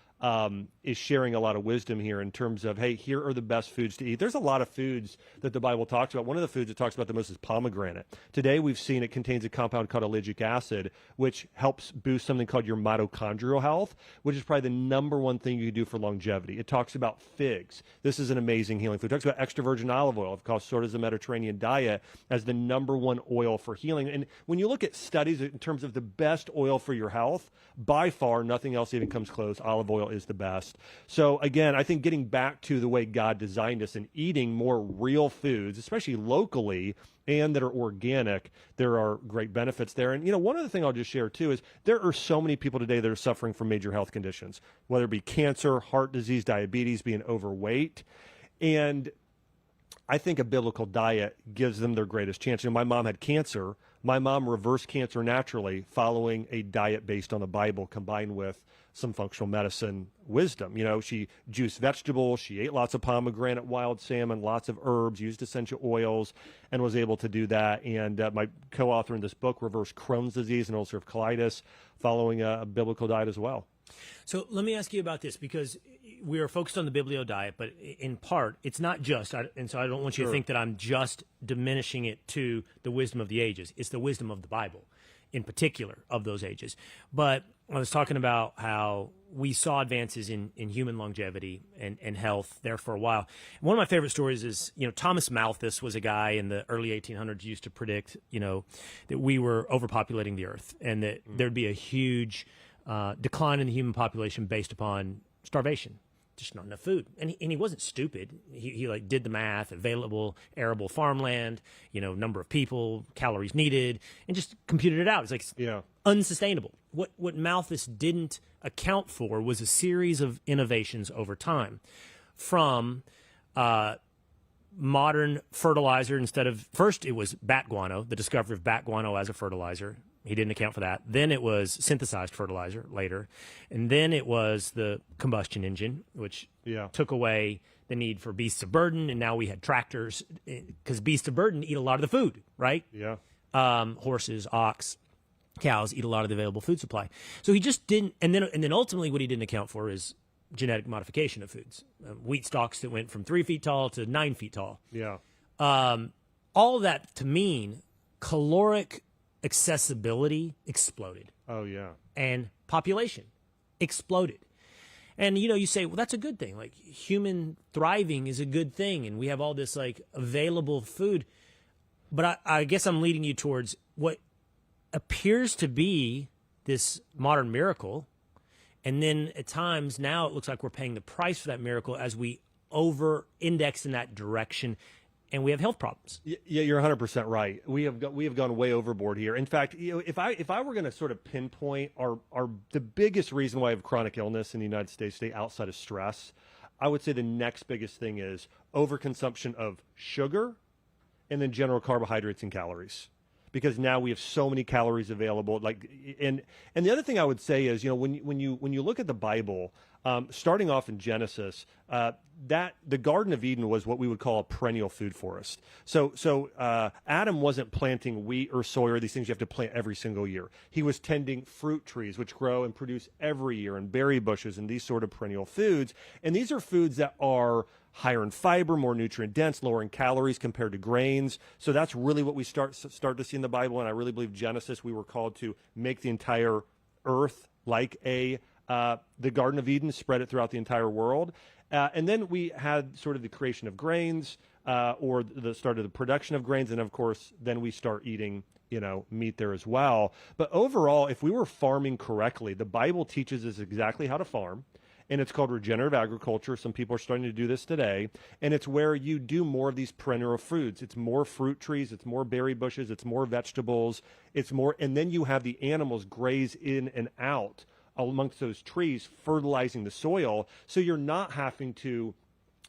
S9: is sharing a lot of wisdom here in terms of, hey, here are the best foods to eat. There's a lot of foods that the Bible talks about. One of the foods it talks about the most is pomegranate. Today we've seen it contains a compound called ellagic acid, which helps boost something called your mitochondrial health, which is probably the number one thing you can do for longevity. It talks about figs. This is an amazing healing food. It talks about extra virgin olive oil, of course, sort of the Mediterranean diet, as the number one oil for healing. And when you look at studies in terms of the best oil for your health, by far, nothing else even comes close. Olive oil is the best. So again, I think getting back to the way God designed us and eating more real foods, especially locally and that are organic, there are great benefits there. And, one other thing I'll just share too is there are so many people today that are suffering from major health conditions, whether it be cancer, heart disease, diabetes, being overweight. And I think a biblical diet gives them their greatest chance. My mom had cancer. My mom reversed cancer naturally following a diet based on the Bible combined with some functional medicine wisdom. You know, she juiced vegetables, she ate lots of pomegranate, wild salmon, lots of herbs, used essential oils, and was able to do that. And my co-author in this book reversed Crohn's disease and ulcerative colitis following a biblical diet as well.
S1: So let me ask you about this, because we are focused on the Biblio diet, but in part, it's not just, and so I don't want you to think that I'm just diminishing it to the wisdom of the ages. It's the wisdom of the Bible, in particular, of those ages. But I was talking about how we saw advances in human longevity and health there for a while. One of my favorite stories is, Thomas Malthus was a guy in the early 1800s used to predict, that we were overpopulating the earth and that there'd be a huge decline in the human population based upon starvation, just not enough food. And he wasn't stupid. He like did the math, available arable farmland, number of people, calories needed, and just computed it out. It's like unsustainable. What Malthus didn't account for was a series of innovations over time, from modern fertilizer. First it was bat guano, the discovery of bat guano as a fertilizer. He didn't account for that. Then it was synthesized fertilizer later. And then it was the combustion engine, which took away the need for beasts of burden. And now we had tractors, because beasts of burden eat a lot of the food, right?
S9: Yeah.
S1: Horses, ox, cows eat a lot of the available food supply. So he just didn't. And then ultimately what he didn't account for is genetic modification of foods. Wheat stalks that went from 3 feet tall to 9 feet tall.
S9: Yeah.
S1: All of that to mean caloric accessibility exploded.
S9: Oh, yeah.
S1: And population exploded. And, you say, well, that's a good thing. Like, human thriving is a good thing, and we have all this, like, available food. But I guess I'm leading you towards what appears to be this modern miracle. And then at times now it looks like we're paying the price for that miracle as we over-index in that direction. And we have health problems.
S9: Yeah, you're 100% right. We have gone way overboard here. In fact, if I were going to sort of pinpoint the biggest reason why I have chronic illness in the United States today outside of stress, I would say the next biggest thing is overconsumption of sugar and then general carbohydrates and calories. Because now we have so many calories available. And the other thing I would say is, when you look at the Bible, starting off in Genesis, that the Garden of Eden was what we would call a perennial food forest. So Adam wasn't planting wheat or soy or these things you have to plant every single year. He was tending fruit trees, which grow and produce every year, and berry bushes and these sort of perennial foods. And these are foods that are higher in fiber, more nutrient dense, lower in calories compared to grains. So that's really what we start to see in the Bible. And I really believe Genesis, we were called to make the entire earth like the Garden of Eden, spread it throughout the entire world. And then we had sort of the creation of grains, or the start of the production of grains. And of course, then we start eating, meat there as well. But overall, if we were farming correctly, the Bible teaches us exactly how to farm. And it's called regenerative agriculture. Some people are starting to do this today. And it's where you do more of these perennial foods. It's more fruit trees. It's more berry bushes. It's more vegetables. It's more, and then you have the animals graze in and out amongst those trees, fertilizing the soil. So you're not having to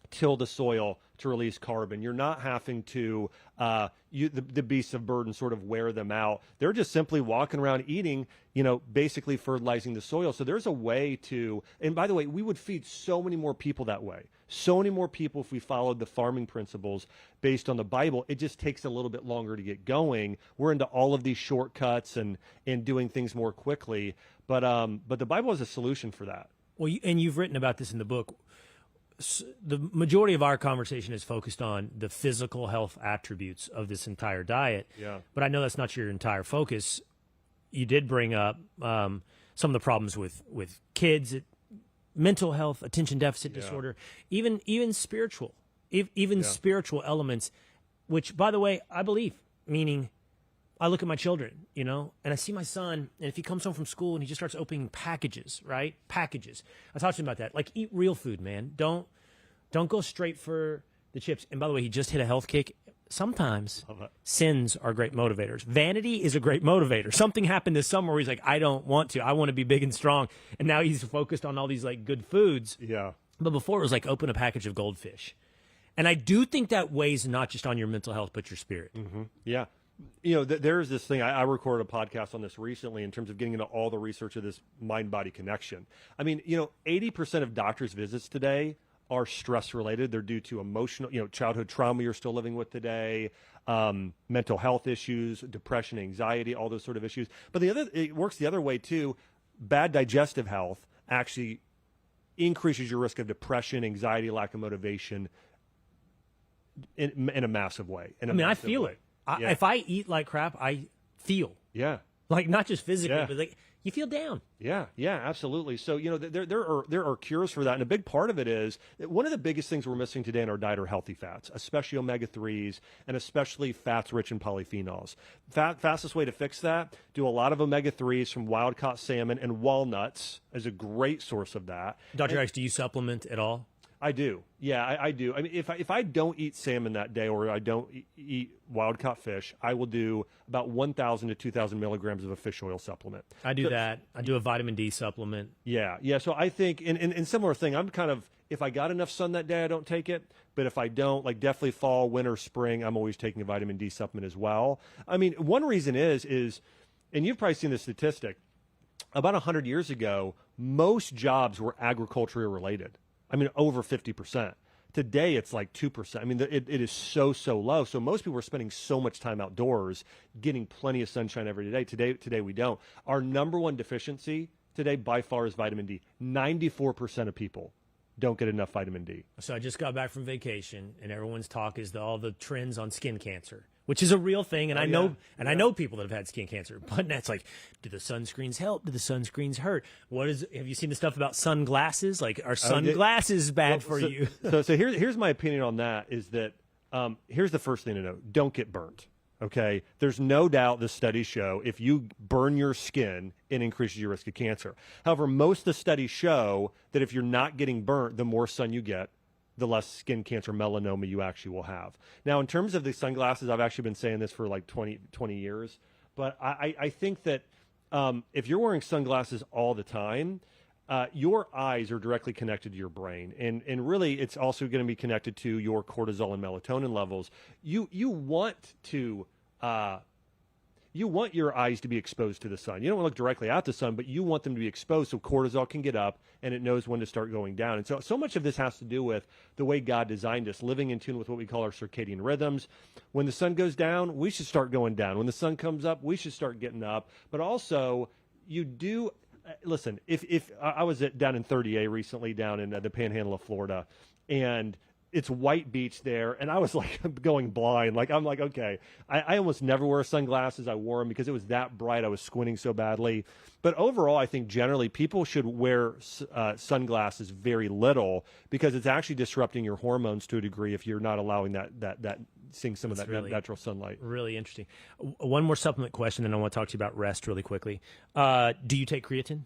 S9: till the soil to release carbon. You're not having to, the beasts of burden sort of wear them out. They're just simply walking around eating, basically fertilizing the soil. So there's a way to, and by the way, we would feed so many more people that way. So many more people if we followed the farming principles based on the Bible. It just takes a little bit longer to get going. We're into all of these shortcuts and doing things more quickly. But the Bible is a solution for that.
S1: Well, and you've written about this in the book. The majority of our conversation is focused on the physical health attributes of this entire diet.
S9: Yeah.
S1: But I know that's not your entire focus. You did bring up some of the problems with kids, mental health, attention deficit disorder, even spiritual, spiritual elements, which, by the way, I believe, meaning I look at my children, and I see my son, and if he comes home from school and he just starts opening packages, right? Packages. I talked to him about that. Like, eat real food, man. Don't go straight for the chips. And by the way, he just hit a health kick. Sometimes sins are great motivators. Vanity is a great motivator. Something happened this summer where he's like, I don't want to. I want to be big and strong. And now he's focused on all these, like, good foods.
S9: Yeah.
S1: But before it was like, open a package of goldfish. And I do think that weighs not just on your mental health, but your spirit.
S9: Mm-hmm. Yeah. There's this thing. I recorded a podcast on this recently in terms of getting into all the research of this mind-body connection. I mean, 80% of doctors' visits today are stress-related. They're due to emotional, childhood trauma you're still living with today, mental health issues, depression, anxiety, all those sort of issues. But it works the other way too. Bad digestive health actually increases your risk of depression, anxiety, lack of motivation in a massive way.
S1: I feel it. If I eat like crap, I feel.
S9: Yeah.
S1: Like not just physically, but like you feel down.
S9: Yeah, absolutely. So, there are cures for that. And a big part of it is that one of the biggest things we're missing today in our diet are healthy fats, especially omega-3s and especially fats rich in polyphenols. Fastest way to fix that, do a lot of omega-3s from wild-caught salmon, and walnuts is a great source of that.
S1: Dr. X, do you supplement at all?
S9: I do. Yeah, I do. I mean, if I don't eat salmon that day or I don't eat wild-caught fish, I will do about 1,000 to 2,000 milligrams of a fish oil supplement.
S1: I do that. I do a vitamin D supplement.
S9: Yeah. So I think, in similar thing, I'm kind of, if I got enough sun that day, I don't take it. But if I don't, like definitely fall, winter, spring, I'm always taking a vitamin D supplement as well. I mean, one reason is, and you've probably seen the statistic, about 100 years ago, most jobs were agriculturally related. I mean, over 50%. Today, it's like 2%. I mean, it is so low. So most people are spending so much time outdoors, getting plenty of sunshine every day. Today we don't. Our number one deficiency today, by far, is vitamin D. 94% of people don't get enough vitamin D.
S1: So I just got back from vacation, and everyone's talk is all the trends on skin cancer, which is a real thing. And I know people that have had skin cancer. But that's like, do the sunscreens help? Do the sunscreens hurt? Have you seen the stuff about sunglasses? Like, are sunglasses bad for you?
S9: So here's my opinion on that. Is that here's the first thing to know: don't get burnt. Okay, there's no doubt the studies show if you burn your skin, it increases your risk of cancer. However, most of the studies show that if you're not getting burnt, the more sun you get, the less skin cancer, melanoma you actually will have. Now, in terms of the sunglasses, I've actually been saying this for like 20 years, but I think that if you're wearing sunglasses all the time, your eyes are directly connected to your brain, and really it's also going to be connected to your cortisol and melatonin levels. You want your eyes to be exposed to the sun. You don't want to look directly at the sun, but you want them to be exposed so cortisol can get up and it knows when to start going down. And so much of this has to do with the way God designed us, living in tune with what we call our circadian rhythms. When the sun goes down, we should start going down. When the sun comes up, we should start getting up. But also, you do... Listen, if I was down in 30A recently, down in the Panhandle of Florida, and it's white beach there, and I was like going blind. Like I'm like, okay, I almost never wear sunglasses. I wore them because it was that bright. I was squinting so badly. But overall, I think generally people should wear sunglasses very little because it's actually disrupting your hormones to a degree if you're not allowing that seeing some of that natural sunlight.
S1: Really interesting. One more supplement question, and I want to talk to you about rest really quickly. Do you take creatine?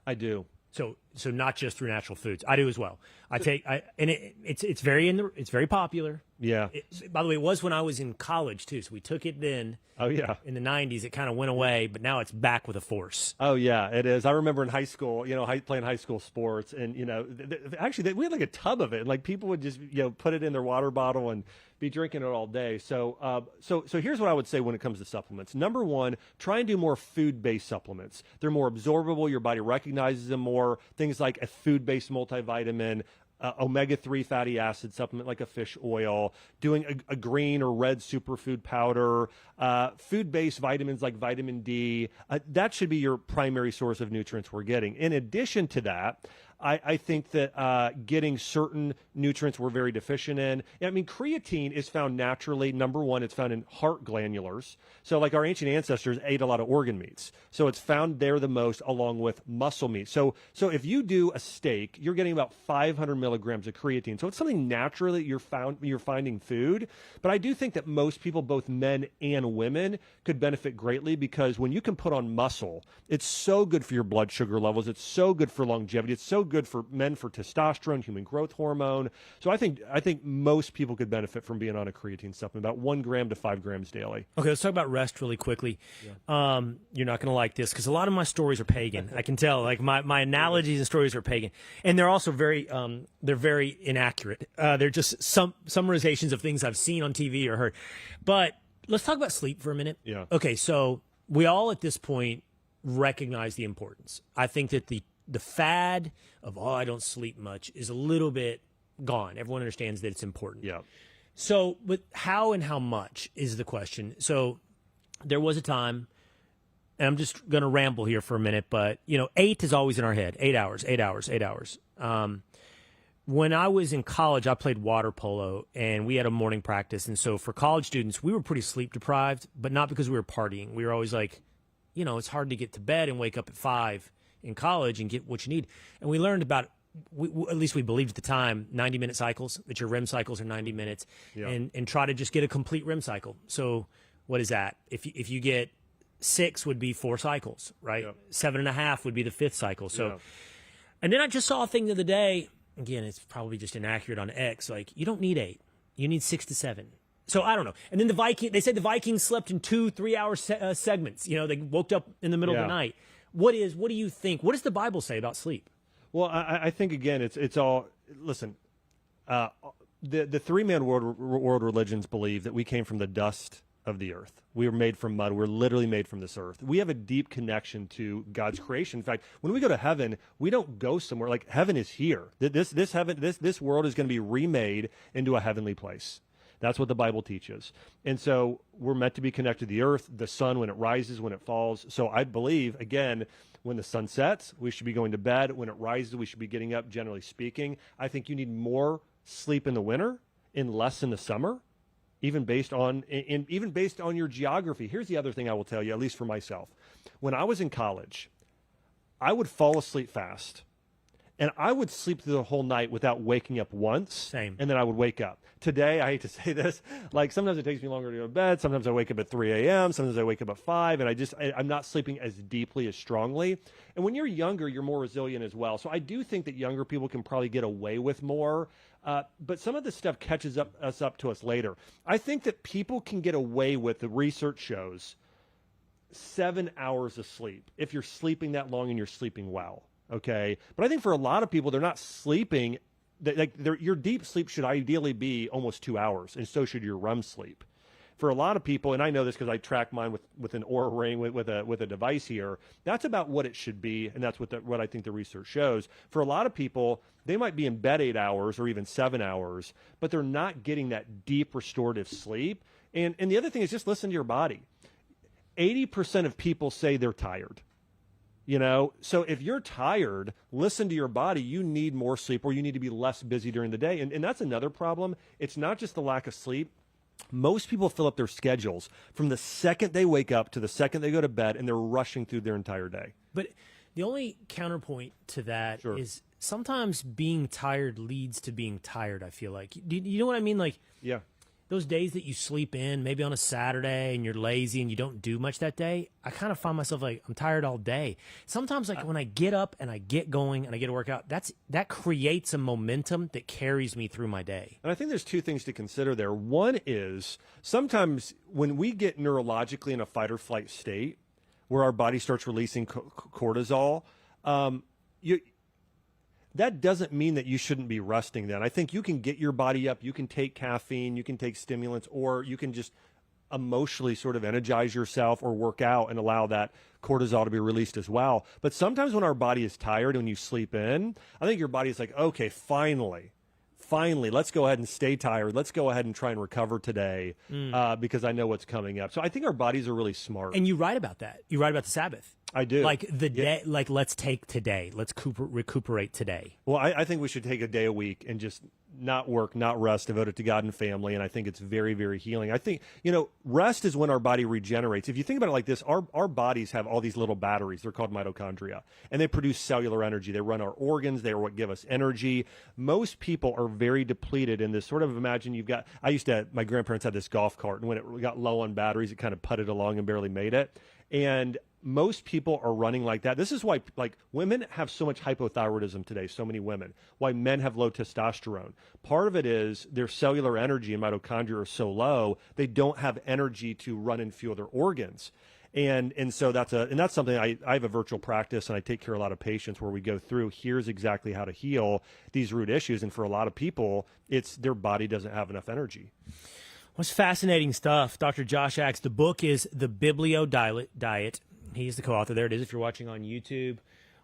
S9: I do.
S1: So not just through natural foods. I do as well. It's very popular.
S9: Yeah.
S1: By the way, it was when I was in college too. So we took it then.
S9: Oh yeah.
S1: In the 90s, it kind of went away, but now it's back with a force.
S9: Oh yeah, it is. I remember in high school, playing high school sports, and actually we had like a tub of it, and like people would just put it in their water bottle and be drinking it all day. So here's what I would say when it comes to supplements. Number one, try and do more food-based supplements. They're more absorbable. Your body recognizes them more. Things like a food-based multivitamin, omega-3 fatty acid supplement like a fish oil, doing a green or red superfood powder, food-based vitamins like vitamin D. That should be your primary source of nutrients we're getting. In addition to that, I think that getting certain nutrients we're very deficient in. I mean, creatine is found naturally. Number one, it's found in heart glandulars. So like our ancient ancestors ate a lot of organ meats. So it's found there the most along with muscle meat. So if you do a steak, you're getting about 500 milligrams of creatine. So it's something naturally you're finding food. But I do think that most people, both men and women, could benefit greatly because when you can put on muscle, it's so good for your blood sugar levels. It's so good for longevity. It's so good for men for testosterone, human growth hormone. So I think most people could benefit from being on a creatine supplement, about 1 gram to 5 grams daily.
S1: Okay, let's talk about rest really quickly. Yeah. You're not going to like this because a lot of my stories are pagan. I can tell. Like my analogies and stories are pagan, and they're also very inaccurate. They're just summarizations of things I've seen on TV or heard. But Let's talk about sleep for a minute.
S9: Yeah.
S1: Okay, so we all at this point recognize the importance. I think that the fad of, I don't sleep much is a little bit gone. Everyone understands that it's important.
S9: Yeah.
S1: So, but how and how much is the question. So there was a time, and I'm just going to ramble here for a minute, but, 8 is always in our head. 8 hours, 8 hours, 8 hours. When I was in college, I played water polo, and we had a morning practice. And so for college students, we were pretty sleep deprived, but not because we were partying. We were always like, it's hard to get to bed and wake up at 5 in college and get what you need. And we learned about, at least we believed at the time, 90-minute cycles, that your REM cycles are 90 minutes, and try to just get a complete REM cycle. So what is that? If you get 6 would be 4 cycles, right? 7.5 would be the 5th cycle. So, and then I just saw a thing the other day. Again, it's probably just inaccurate on X. Like, you don't need 8. You need 6 to 7. So I don't know. And then they said the Vikings slept in 2-3 hour segments. They woke up in the middle of the night. What do you think? What does the Bible say about sleep?
S9: Well, I think, again, it's all, listen, the three-man world religions believe that we came from the dust of the earth. We were made from mud. We're literally made from this earth. We have a deep connection to God's creation. In fact, when we go to heaven, we don't go somewhere. Like, heaven is here. This world is going to be remade into a heavenly place. That's what the Bible teaches. And so we're meant to be connected to the earth, the sun, when it rises, when it falls. So I believe, again, when the sun sets, we should be going to bed. When it rises, we should be getting up, generally speaking. I think you need more sleep in the winter and less in the summer, even based on your geography. Here's the other thing I will tell you, at least for myself. When I was in college, I would fall asleep fast. And I would sleep through the whole night without waking up once. Same. And then I would wake up. Today, I hate to say this, like, sometimes it takes me longer to go to bed. Sometimes I wake up at 3 a.m. Sometimes I wake up at 5. And I'm not sleeping as deeply, as strongly. And when you're younger, you're more resilient as well. So I do think that younger people can probably get away with more. But some of this stuff catches us up to us later. I think that people can get away with, the research shows, 7 hours of sleep if you're sleeping that long and you're sleeping well. Okay, but I think for a lot of people, they're not sleeping. Your deep sleep should ideally be almost 2 hours, and so should your REM sleep. For a lot of people, and I know this because I track mine with an Oura ring with a device here. That's about what it should be, and that's what I think the research shows. For a lot of people, they might be in bed 8 hours or even 7 hours, but they're not getting that deep restorative sleep. And the other thing is, just listen to your body. 80% of people say they're tired. So if you're tired, listen to your body. You need more sleep, or you need to be less busy during the day. And that's another problem. It's not just the lack of sleep. Most people fill up their schedules from the second they wake up to the second they go to bed, and they're rushing through their entire day.
S1: But the only counterpoint to that is sometimes being tired leads to being tired, I feel like. Do you know what I mean? Like, those days that you sleep in, maybe on a Saturday, and you're lazy and you don't do much that day, I kind of find myself like, I'm tired all day. Sometimes, like, when I get up and I get going and I get to work out, that creates a momentum that carries me through my day.
S9: And I think there's two things to consider there. One is, sometimes when we get neurologically in a fight or flight state, where our body starts releasing cortisol, that doesn't mean that you shouldn't be resting then. I think you can get your body up. You can take caffeine, you can take stimulants, or you can just emotionally sort of energize yourself or work out and allow that cortisol to be released as well. But sometimes when our body is tired, when you sleep in, I think your body is like, okay, finally, let's go ahead and stay tired. Let's go ahead and try and recover today because I know what's coming up. So I think our bodies are really smart.
S1: And you write about that. You write about the Sabbath.
S9: I do.
S1: Like day, like, let's take today. Let's recuperate today.
S9: Well, I think we should take a day a week and just not work, not rest, devote it to God and family. And I think it's very, very healing. I think, rest is when our body regenerates. If you think about it like this, our bodies have all these little batteries. They're called mitochondria, and they produce cellular energy. They run our organs. They are what give us energy. Most people are very depleted in this sort of, imagine my grandparents had this golf cart, and when it got low on batteries, it kind of putted along and barely made it. And most people are running like that. This is why, like, women have so much hypothyroidism today, so many women, why men have low testosterone. Part of it is their cellular energy and mitochondria are so low, they don't have energy to run and fuel their organs. And so that's something I have a virtual practice, and I take care of a lot of patients where we go through, here's exactly how to heal these root issues. And for a lot of people, it's their body doesn't have enough energy.
S1: What's fascinating stuff. Dr. Josh Axe, the book is The Biblio Diet. He's the co-author. There it is. If you're watching on YouTube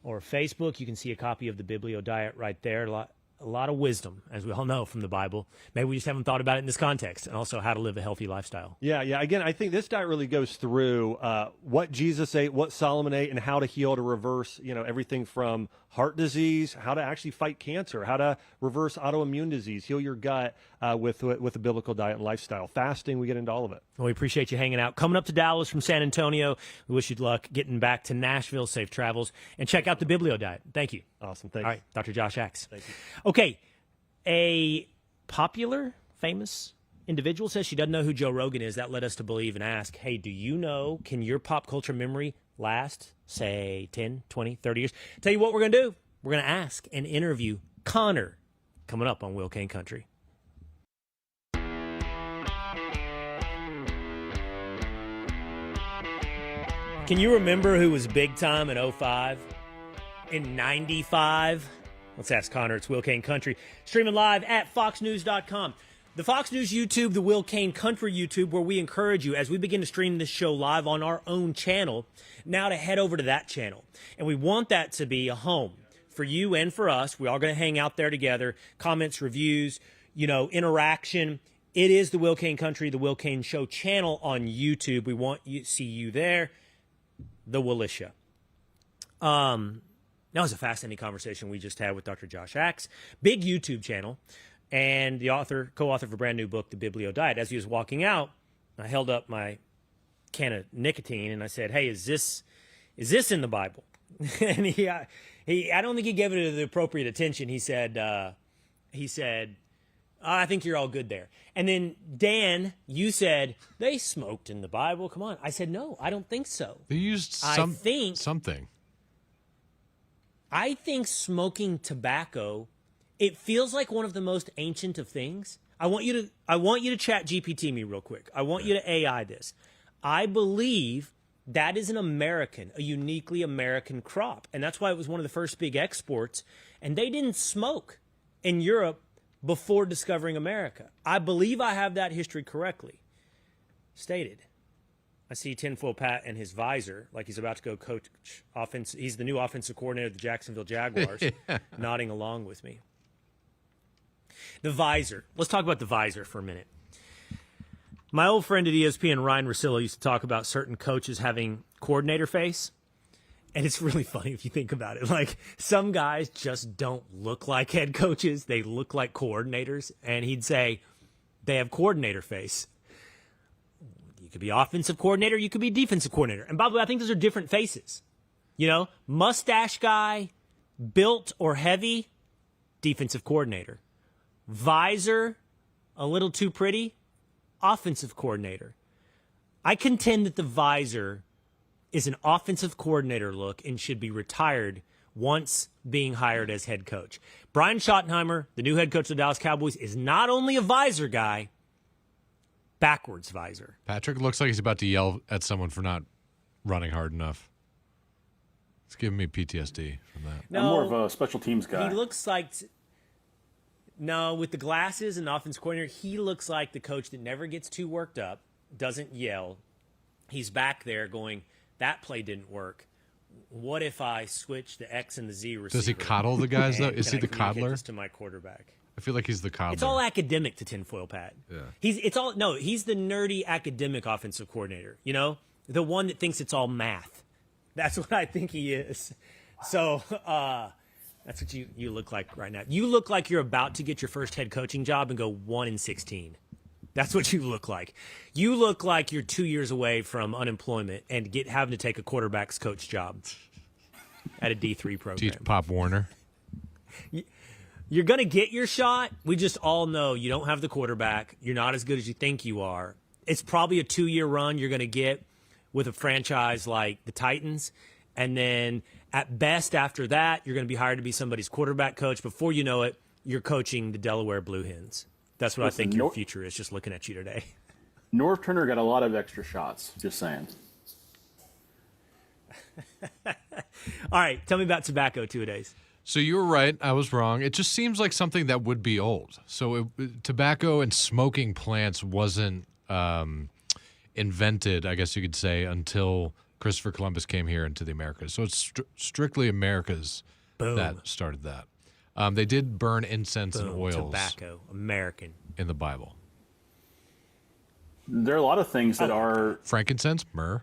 S1: or Facebook, you can see a copy of The Biblio Diet right there. A lot of wisdom, as we all know, from the Bible. Maybe we just haven't thought about it in this context, and also how to live a healthy lifestyle.
S9: Yeah. Again, I think this diet really goes through what Jesus ate, what Solomon ate, and how to heal, to reverse, everything from heart disease, how to actually fight cancer, how to reverse autoimmune disease, heal your gut with a biblical diet and lifestyle. Fasting, we get into all of it.
S1: Well, we appreciate you hanging out. Coming up to Dallas from San Antonio. We wish you luck getting back to Nashville. Safe travels. And check out the Biblio Diet. Thank you.
S9: Awesome. Thanks.
S1: All right, Dr. Josh Axe.
S9: Thank you.
S1: Okay, a popular, famous individual says she doesn't know who Joe Rogan is. That led us to believe and ask, hey, do you know, can your pop culture memory last, say, 10, 20, 30 years? Tell you what we're going to do. We're going to ask and interview Connor coming up on Will Cain Country. Can you remember who was big time in 05? In 95? Let's ask Connor. It's Will Cain Country. Streaming live at foxnews.com. The Fox News YouTube, the Will Cain Country YouTube, where we encourage you, as we begin to stream this show live on our own channel, now to head over to that channel. And we want that to be a home for you and for us. We're all going to hang out there together. Comments, reviews, interaction. It is the Will Cain Country, the Will Cain Show channel on YouTube. We want you see you there. The Willisha. That was a fascinating conversation we just had with Dr. Josh Axe. Big YouTube channel. And the co-author of a brand new book, The Biblio Diet. As he was walking out, I held up my can of nicotine and I said, hey, is this in the Bible? And I don't think he gave it the appropriate attention. He said, I think you're all good there. And then, Dan, you said, they smoked in the Bible. Come on. I said, no, I don't think so.
S10: They used something.
S1: I think smoking tobacco, it feels like one of the most ancient of things. I want you to chat GPT me real quick. I want you to AI this. I believe that is a uniquely American crop. And that's why it was one of the first big exports. And they didn't smoke in Europe before discovering America. I believe I have that history correctly stated. I see Tinfoil Pat and his visor, like he's about to go coach offense. He's the new offensive coordinator of the Jacksonville Jaguars, nodding along with me. The visor. Let's talk about the visor for a minute. My old friend at ESPN, Ryan Russillo, used to talk about certain coaches having coordinator face. And it's really funny if you think about it. Like, some guys just don't look like head coaches. They look like coordinators. And he'd say, they have coordinator face. You could be offensive coordinator. You could be defensive coordinator. And by the way, I think those are different faces. Mustache guy, built or heavy, defensive coordinator. Visor, a little too pretty, offensive coordinator. I contend that the visor is an offensive coordinator look and should be retired once being hired as head coach. Brian Schottenheimer, the new head coach of the Dallas Cowboys, is not only a visor guy, backwards visor.
S10: Patrick looks like he's about to yell at someone for not running hard enough. It's giving me PTSD from that.
S1: No,
S11: I'm more of a special teams guy.
S1: He looks like... No, with the glasses and the offensive coordinator, he looks like the coach that never gets too worked up, doesn't yell. He's back there going... That play didn't work. What if I switch the X and the Z receiver?
S10: Does he coddle the guys, though? Is he the coddler?
S1: This to my quarterback.
S10: I feel like he's the coddler.
S1: It's all academic to Tinfoil Pat.
S10: Yeah.
S1: He's the nerdy academic offensive coordinator. The one that thinks it's all math. That's what I think he is. So that's what you look like right now. You look like you're about to get your first head coaching job and go 1-16. That's what you look like. You look like you're 2 years away from unemployment and having to take a quarterback's coach job at a D3 program.
S10: Teach Pop Warner.
S1: You're going to get your shot. We just all know you don't have the quarterback. You're not as good as you think you are. It's probably a 2-year run you're going to get with a franchise like the Titans. And then at best after that, you're going to be hired to be somebody's quarterback coach. Before you know it, you're coaching the Delaware Blue Hens. That's what I think your future is, just looking at you today.
S11: Norv Turner got a lot of extra shots, just saying.
S1: All right, tell me about tobacco two-a-days.
S10: So you were right. I was wrong. It just seems like something that would be old. So tobacco and smoking plants wasn't invented, I guess you could say, until Christopher Columbus came here into the Americas. So it's strictly Americas that started that. They did burn incense and oils.
S1: Tobacco, American.
S10: In the Bible.
S11: There are a lot of things that are
S10: frankincense, myrrh,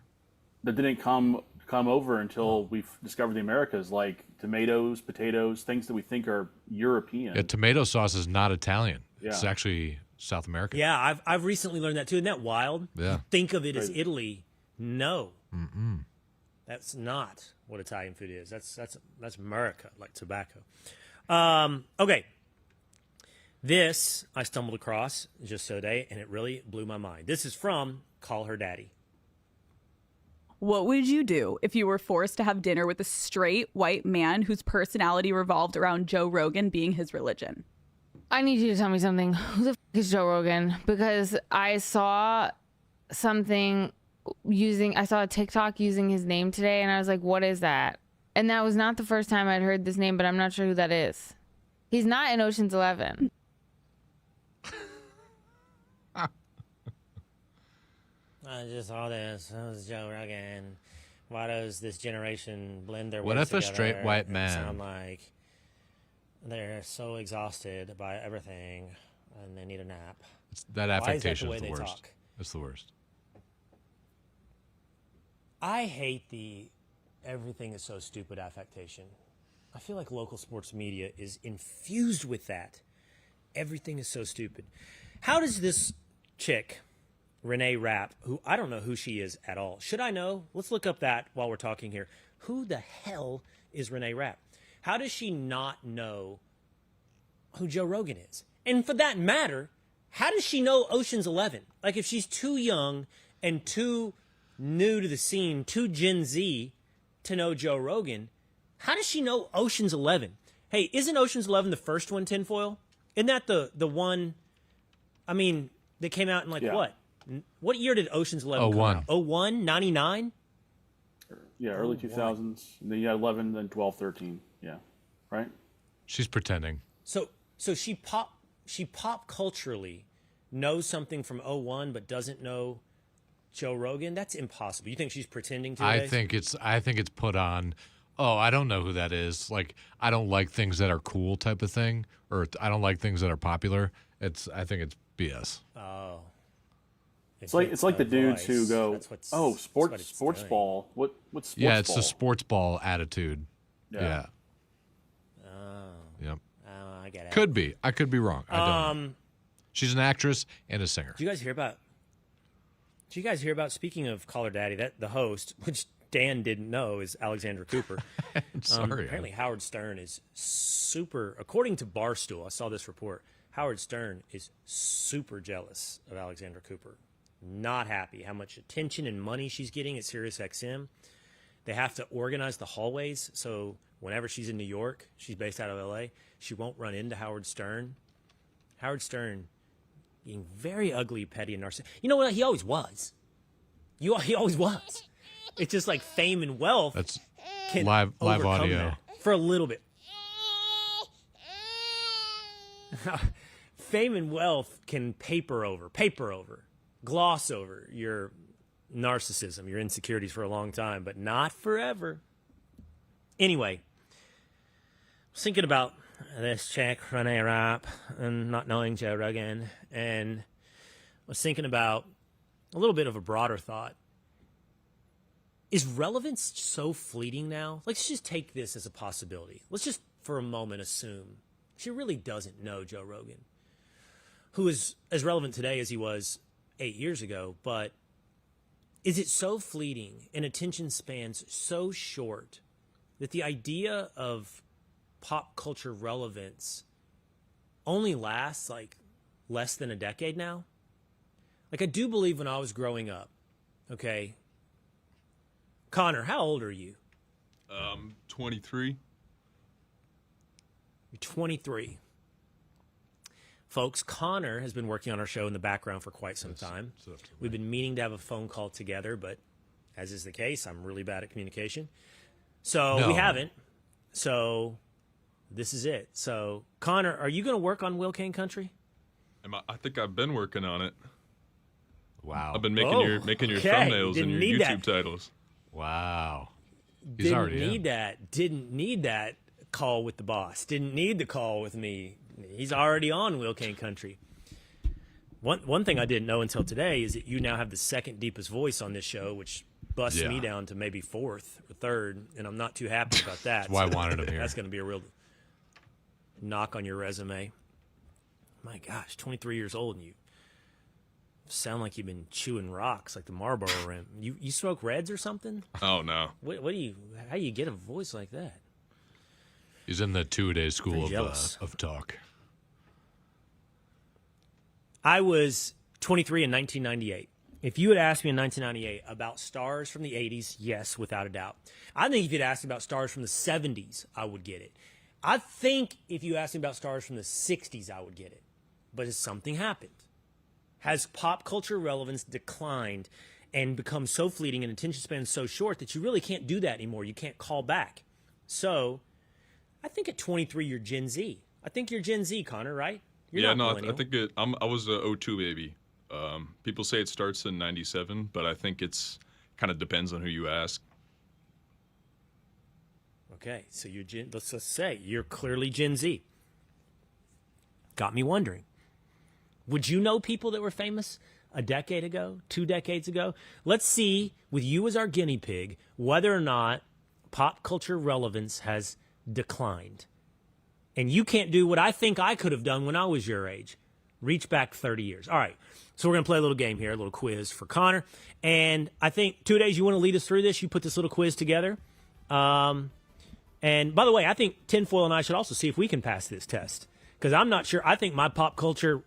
S11: that didn't come over until we discovered the Americas, like tomatoes, potatoes, things that we think are European.
S10: Yeah, tomato sauce is not Italian.
S11: Yeah.
S10: It's actually South American.
S1: Yeah, I've recently learned that too. Isn't that wild?
S10: Yeah.
S1: Think of it as Italy. No.
S10: Mm-mm.
S1: That's not what Italian food is. That's America, like tobacco. Okay. This I stumbled across just today, and it really blew my mind. This is from Call Her Daddy.
S2: What would you do if you were forced to have dinner with a straight white man whose personality revolved around Joe Rogan being his religion?
S3: I need you to tell me something. Who the f is Joe Rogan? Because I saw something I saw a TikTok using his name today, and I was like, what is that? And that was not the first time I'd heard this name, but I'm not sure who that is. He's not in Ocean's 11.
S1: I just saw this. That was Joe Rogan. Why does this generation blend their
S10: What
S1: words
S10: if a
S1: together
S10: straight white
S1: and
S10: man-
S1: sound like they're so exhausted by everything and they need a nap?
S10: That
S1: Why is that the
S10: affectation
S1: way
S10: is the
S1: they
S10: worst.
S1: talk?
S10: It's the worst.
S1: I hate the everything is so stupid affectation. I feel like local sports media is infused with that. Everything is so stupid. How does this chick, Renee Rapp, who I don't know who she is at all. Should I know? Let's look up that while we're talking here. Who the hell is Renee Rapp? How does she not know who Joe Rogan is? And for that matter, how does she know Ocean's 11? Like, if she's too young and too new to the scene, too Gen Z to know Joe Rogan, how does she know Ocean's 11? Hey, isn't Ocean's 11 the first one, tinfoil? Isn't that the one, I mean, that came out in what? What year did Ocean's 11 come out? 01, 99?
S11: Yeah, early 2000s. Then you had 11, then 12, 13. Yeah, right?
S10: She's pretending.
S1: So she pop culturally knows something from 01 but doesn't know Joe Rogan? That's impossible. You think she's pretending to?
S10: I think it's put on. Oh, I don't know who that is. Like, I don't like things that are cool type of thing, or I don't like things that are popular. I think it's BS.
S1: Oh.
S11: It's like the dudes who go, sports ball. What's sports ball?
S10: Yeah, it's the sports ball attitude. Yeah.
S1: Oh.
S10: Yep.
S1: Oh, I get it.
S10: Could be. I could be wrong. I don't know. She's an actress and a singer.
S1: Did you guys hear about, speaking of Call Her Daddy, that the host, which Dan didn't know, is Alexandra Cooper.
S10: Sorry.
S1: Apparently Howard Stern is super, according to Barstool, I saw this report, Howard Stern is super jealous of Alexandra Cooper. Not happy how much attention and money she's getting at SiriusXM. They have to organize the hallways, so whenever she's in New York, she's based out of LA, she won't run into Howard Stern. Howard Stern being very ugly, petty, and narcissistic. You know what? He always was. He always was. It's just like fame and wealth.
S10: That's
S1: can
S10: live
S1: overcome
S10: audio
S1: that for a little bit. Fame and wealth can paper over, gloss over your narcissism, your insecurities for a long time, but not forever. Anyway, I was thinking about this chick, Renee Rapp, and not knowing Joe Rogan, and I was thinking about a little bit of a broader thought. Is relevance so fleeting now? Let's just take this as a possibility. Let's just, for a moment, assume she really doesn't know Joe Rogan, who is as relevant today as he was 8 years ago, but is it so fleeting and attention spans so short that the idea of pop culture relevance only lasts like less than a decade now? Like, I do believe when I was growing up, okay, Connor, how old are you?
S12: 23.
S1: You're 23. Folks, Connor has been working on our show in the background for quite some time. We've been meaning to have a phone call together, but as is the case, I'm really bad at communication. So we haven't. So This is it. So, Connor, are you going to work on Will Cain Country?
S12: I think I've been working on it.
S10: Wow.
S12: I've been making your thumbnails and your YouTube titles.
S10: Wow. He's
S1: Didn't
S10: already
S1: need
S10: in.
S1: that. Didn't need that call with the boss. Didn't need the call with me. He's already on Will Cain Country. One thing I didn't know until today is that you now have the second deepest voice on this show, which busts me down to maybe fourth or third, and I'm not too happy about that.
S10: That's why I wanted him here.
S1: That's going to be a real knock on your resume. My gosh, 23 years old, and you sound like you've been chewing rocks like the Marlboro Rim. You smoke Reds or something?
S12: Oh, no.
S1: What do you? How do you get a voice like that?
S10: He's in the 2-day school
S1: jealous.
S10: of talk.
S1: I was 23 in 1998. If you had asked me in 1998 about stars from the 80s, yes, without a doubt. I think if you'd asked me about stars from the 70s, I would get it. I think if you asked me about stars from the 60s, I would get it. But has something happened? Has pop culture relevance declined and become so fleeting and attention span so short that you really can't do that anymore? You can't call back. So I think at 23, you're Gen Z. I think you're Gen Z, Connor, right? You're not
S12: I
S1: millennial.
S12: think I was a 02 baby. People say it starts in 97, but I think it's kind of depends on who you ask.
S1: Okay, so you're let's just say you're clearly Gen Z. Got me wondering. Would you know people that were famous a decade ago, 2 decades ago? Let's see, with you as our guinea pig, whether or not pop culture relevance has declined. And you can't do what I think I could have done when I was your age. Reach back 30 years. All right, so we're going to play a little game here, a little quiz for Connor. And I think 2 days, you want to lead us through this? You put this little quiz together. And by the way, I think Tinfoil and I should also see if we can pass this test. Because I'm not sure. I think my pop culture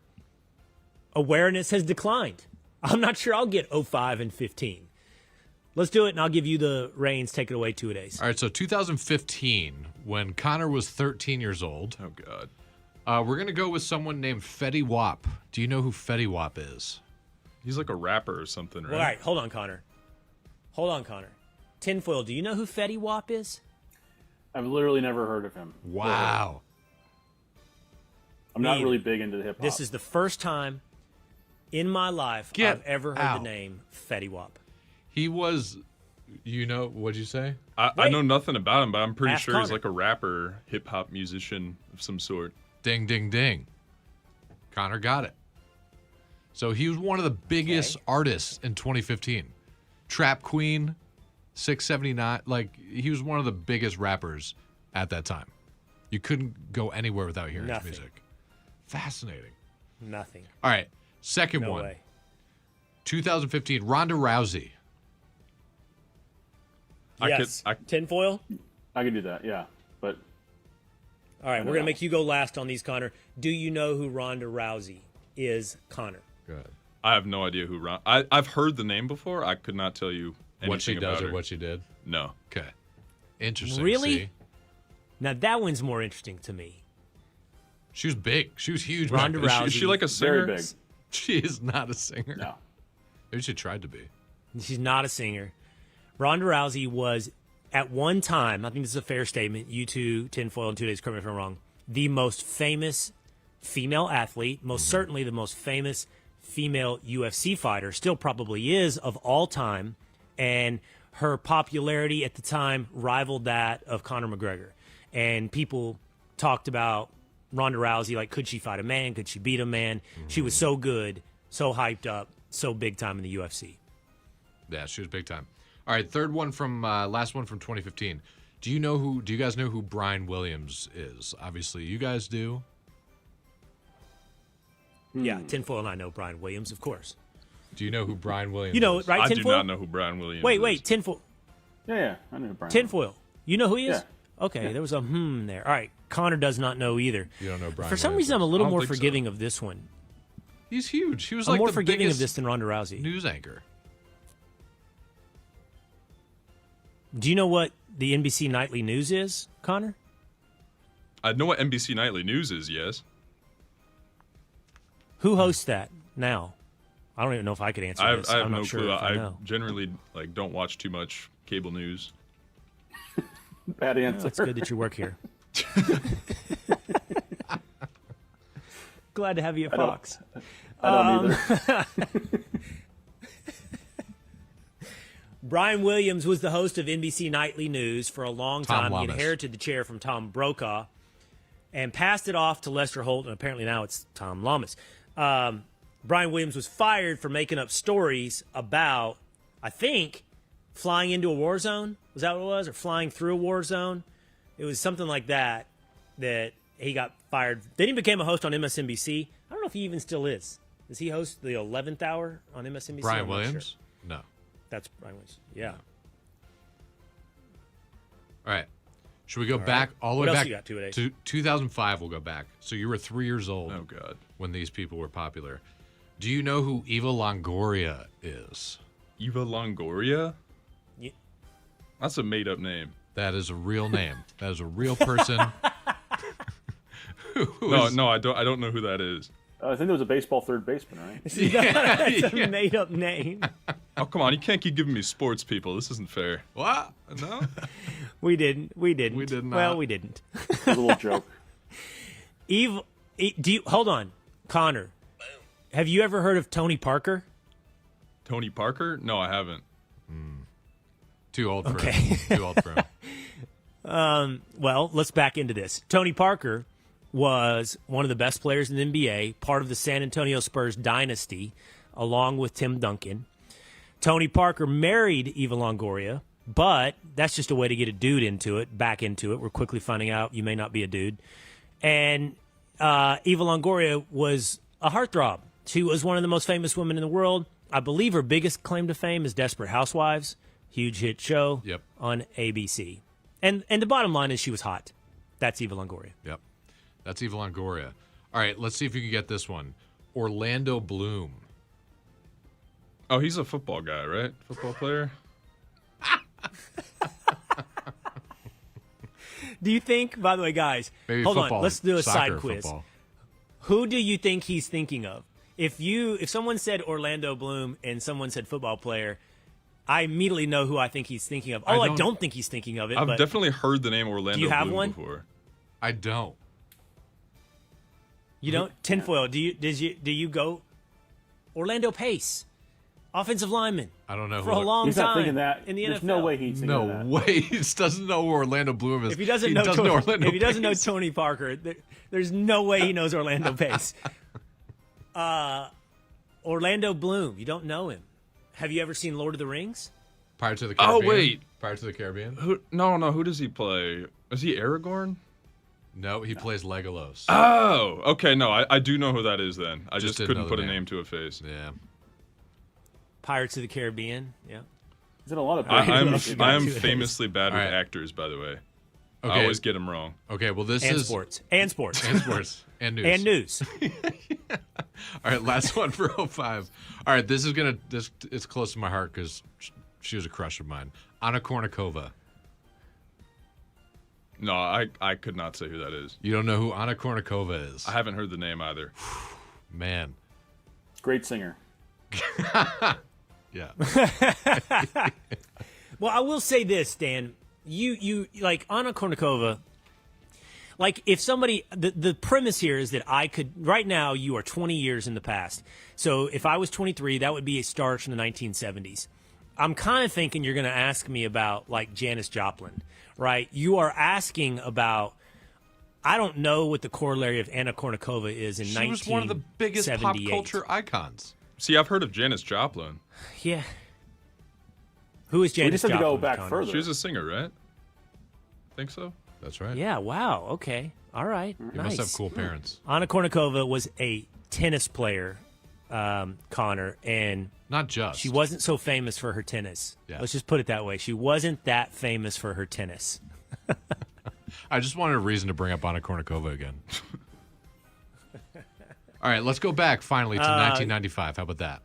S1: awareness has declined. I'm not sure I'll get 05 and 15. Let's do it, and I'll give you the reins. Take it away, 2 days.
S10: All right, so 2015, when Connor was 13 years old.
S12: Oh, God.
S10: We're going to go with someone named Fetty Wap. Do you know who Fetty Wap is?
S12: He's like a rapper or something, right?
S1: All right, hold on, Connor. Tinfoil, do you know who Fetty Wap is?
S11: I've literally never heard of him.
S10: Wow.
S11: I'm not really big into the hip hop.
S1: This is the first time in my life I've ever heard the name Fetty Wap.
S10: He was, what'd you say?
S12: I know nothing about him, but I'm pretty sure he's
S1: Connor.
S12: like a rapper, hip-hop musician of some sort.
S10: Ding, ding, ding. Connor got it. So he was one of the biggest artists in 2015. Trap Queen, 679. Like, he was one of the biggest rappers at that time. You couldn't go anywhere without hearing his music. Fascinating.
S1: Nothing.
S10: All right, second
S1: No
S10: one.
S1: way.
S10: 2015, Ronda Rousey.
S1: Yes. Tinfoil?
S11: I could do that, yeah. But
S1: all right, we're going to make you go last on these, Connor. Do you know who Ronda Rousey is, Connor?
S10: Good.
S12: I have no idea who I've heard the name before. I could not tell you anything
S10: What she does
S12: about
S10: or
S12: her.
S10: what she did?
S12: No.
S10: Okay. Interesting.
S1: Really?
S10: See?
S1: Now that one's more interesting to me.
S10: She was big. She was huge.
S1: Ronda
S10: back then.
S1: Rousey.
S12: Is she like a singer?
S11: very big.
S10: She is not a singer.
S11: No.
S10: Maybe she tried to be.
S1: She's not a singer. Ronda Rousey was, at one time, I think this is a fair statement, you two, Tinfoil, and 2 days, correct me if I'm wrong, the most famous female athlete, most certainly the most famous female UFC fighter, still probably is of all time, and her popularity at the time rivaled that of Conor McGregor. And people talked about Ronda Rousey, like, could she fight a man? Could she beat a man? She was so good, so hyped up, so big time in the UFC.
S10: Yeah, she was big time. All right, last one from 2015. Do you guys know who Brian Williams is? Obviously, you guys do.
S1: Yeah, Tinfoil and I know Brian Williams, of course.
S10: Do you know who Brian Williams
S1: You know
S10: is?
S1: it, right,
S12: I
S1: Tinfoil?
S12: do not know who Brian Williams is.
S1: Wait, Tinfoil.
S11: Yeah, I know Brian.
S1: Tinfoil. You know who he is?
S11: Yeah.
S1: Okay, there was a there. All right, Connor does not know either.
S10: You don't know Brian
S1: For some
S10: Williams.
S1: reason, I'm a little
S12: I don't
S1: more
S12: think so.
S1: forgiving of this one.
S10: He's huge. He was
S1: I'm
S10: like
S1: more
S10: the
S1: forgiving
S10: biggest
S1: of this than Ronda Rousey.
S10: news anchor.
S1: Do you know what the NBC Nightly News is, Connor?
S12: I know what NBC Nightly News is, yes.
S1: Who hosts that now? I don't even know if I could answer this.
S12: I have
S1: I'm
S12: no
S1: not sure
S12: clue.
S1: if I
S12: I
S1: know.
S12: generally don't watch too much cable news.
S11: Bad answer.
S1: It's good that you work here. Glad to have you at Fox.
S11: I don't either.
S1: Brian Williams was the host of NBC Nightly News for a long time. He inherited the chair from Tom Brokaw and passed it off to Lester Holt, and apparently now it's Tom Lamas. Brian Williams was fired for making up stories about, I think, flying into a war zone. Was that what it was? Or flying through a war zone? It was something like that he got fired. Then he became a host on MSNBC. I don't know if he even still is. Does he host the 11th hour on MSNBC?
S10: Brian Williams?
S1: Sure.
S10: No.
S1: That's Brian Williams. Yeah.
S10: All right. Should we go back all the way
S1: What else
S10: back
S1: you got to
S10: 2005? We'll go back. So you were 3 years old.
S12: Oh, God.
S10: When these people were popular. Do you know who Eva Longoria is?
S12: Eva Longoria?
S1: Yeah.
S12: That's a made-up name.
S10: That is a real name. That is a real person.
S12: No, I don't know who that is.
S11: I think there was a baseball third baseman, right?
S1: That's a made-up name.
S12: Oh, come on. You can't keep giving me sports people. This isn't fair.
S10: What? No?
S1: We didn't.
S10: We did not.
S1: Well, we didn't.
S11: A little joke.
S1: Hold on, Connor. Have you ever heard of Tony Parker?
S12: Tony Parker? No, I haven't.
S10: Too old for him. Too old for him.
S1: Well, let's back into this. Tony Parker was one of the best players in the NBA, part of the San Antonio Spurs dynasty, along with Tim Duncan. Tony Parker married Eva Longoria, but that's just a way to get a dude back into it. We're quickly finding out you may not be a dude. And Eva Longoria was a heartthrob. She was one of the most famous women in the world. I believe her biggest claim to fame is Desperate Housewives, huge hit show on ABC. And the bottom line is she was hot. That's Eva Longoria.
S10: Yep. That's Eva Longoria. All right, let's see if you can get this one. Orlando Bloom.
S12: Oh, he's a football guy, right? Football player?
S1: Do you think, by the way, guys,
S10: Maybe
S1: hold
S10: football,
S1: on, let's do a
S10: soccer,
S1: side quiz.
S10: Football.
S1: Who do you think he's thinking of? If someone said Orlando Bloom and someone said football player, I immediately know who I think he's thinking of. I don't think he's thinking of it.
S12: I've
S1: but
S12: definitely heard the name Orlando
S1: do you have
S12: Bloom
S1: one?
S12: before.
S10: I don't.
S1: You don't? Tinfoil, do you go Orlando Pace, offensive lineman?
S10: I don't know
S1: for a long
S11: he's not
S1: time
S11: thinking that.
S1: in the
S11: There's
S1: NFL.
S11: no way he's thinking
S10: No
S11: that.
S10: way. He just doesn't know who Orlando Bloom is.
S1: If he doesn't know Tony Parker, there's no way he knows Orlando Pace. Orlando Bloom, you don't know him. Have you ever seen Lord of the Rings?
S10: Pirates of the Caribbean.
S12: Oh, wait.
S10: Pirates of the Caribbean.
S12: Who does he play? Is he Aragorn?
S10: No, he plays Legolas.
S12: Oh, okay. No, I do know who that is then. I just
S10: didn't
S12: couldn't
S10: know
S12: put
S10: the
S12: a
S10: name.
S12: name to a face.
S10: Yeah.
S1: Pirates of the Caribbean, yeah.
S11: He's in a lot of
S12: I am famously bad with
S10: All right.
S12: actors, by the way.
S10: Okay.
S12: I always get them wrong.
S10: Okay, well, this
S1: And
S10: is...
S1: sports.
S10: And sports. And news.
S1: And news.
S10: All right, last one for 05. All right, this is going to... It's close to my heart because she was a crush of mine. Anna Kournikova.
S12: No, I could not say who that is.
S10: You don't know who Anna Kournikova is?
S12: I haven't heard the name either.
S10: Man.
S11: Great singer.
S10: Yeah.
S1: Well, I will say this, Dan. You like Anna Kournikova. Like if somebody, the premise here is that I could right now. You are 20 years in the past. So if I was 23, that would be a start from the 1970s. I'm kind of thinking you're going to ask me about like Janis Joplin, right? You are asking about. I don't know what the corollary of Anna Kournikova is in 1978.
S10: She was one of the biggest pop culture icons.
S12: See, I've heard of Janis Joplin.
S1: Yeah. Who is Janis
S11: We just have to
S1: Joplin?
S11: go back
S1: Connor?
S11: further.
S12: She was a singer, right? Think so?
S10: That's right.
S1: Yeah, wow. Okay. All right.
S10: You
S1: Nice.
S10: must have cool parents.
S1: Anna Kournikova was a tennis player, Connor, and
S10: Not just.
S1: she wasn't so famous for her tennis.
S10: Yeah.
S1: Let's just put it that way. She wasn't that famous for her tennis.
S10: I just wanted a reason to bring up Anna Kournikova again. All right, let's go back finally to 1995. How about that?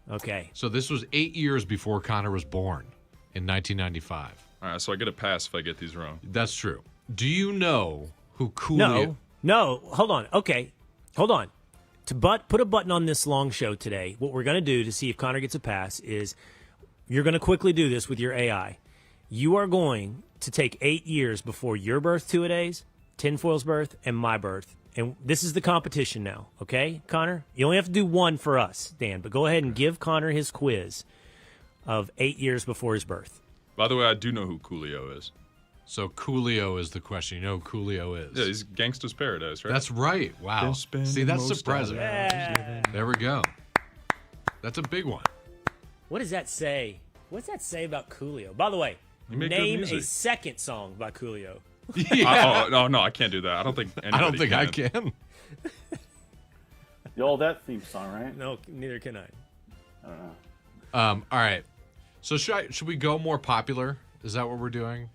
S1: Okay.
S10: So this was 8 years before Connor was born in 1995.
S12: All right, so I get a pass if I get these wrong.
S10: That's true. Do you know who Coolio...
S1: No. Hold on. Okay. Hold on. Put a button on this long show today. What we're going to do to see if Connor gets a pass is you're going to quickly do this with your AI. You are going to take 8 years before your birth, two-a-days, Tinfoil's birth, and my birth. And this is the competition now, okay, Connor? You only have to do one for us, Dan, but go ahead and give Connor his quiz of 8 years before his birth.
S12: By the way, I do know who Coolio is.
S10: So Coolio is the question. You know who Coolio is?
S12: Yeah, he's Gangsta's Paradise, right?
S10: That's right. Wow. See, that's surprising.
S1: Yeah.
S10: There we go. That's a big one.
S1: What does that say? What's that say about Coolio? By the way,
S12: You make good
S1: name
S12: music.
S1: a second song by Coolio.
S12: No, I can't do that. I don't think anybody
S10: I can.
S11: Y'all that theme song, right?
S1: No, neither can I.
S11: I don't know.
S10: All right. So should we go more popular? Is that what we're doing?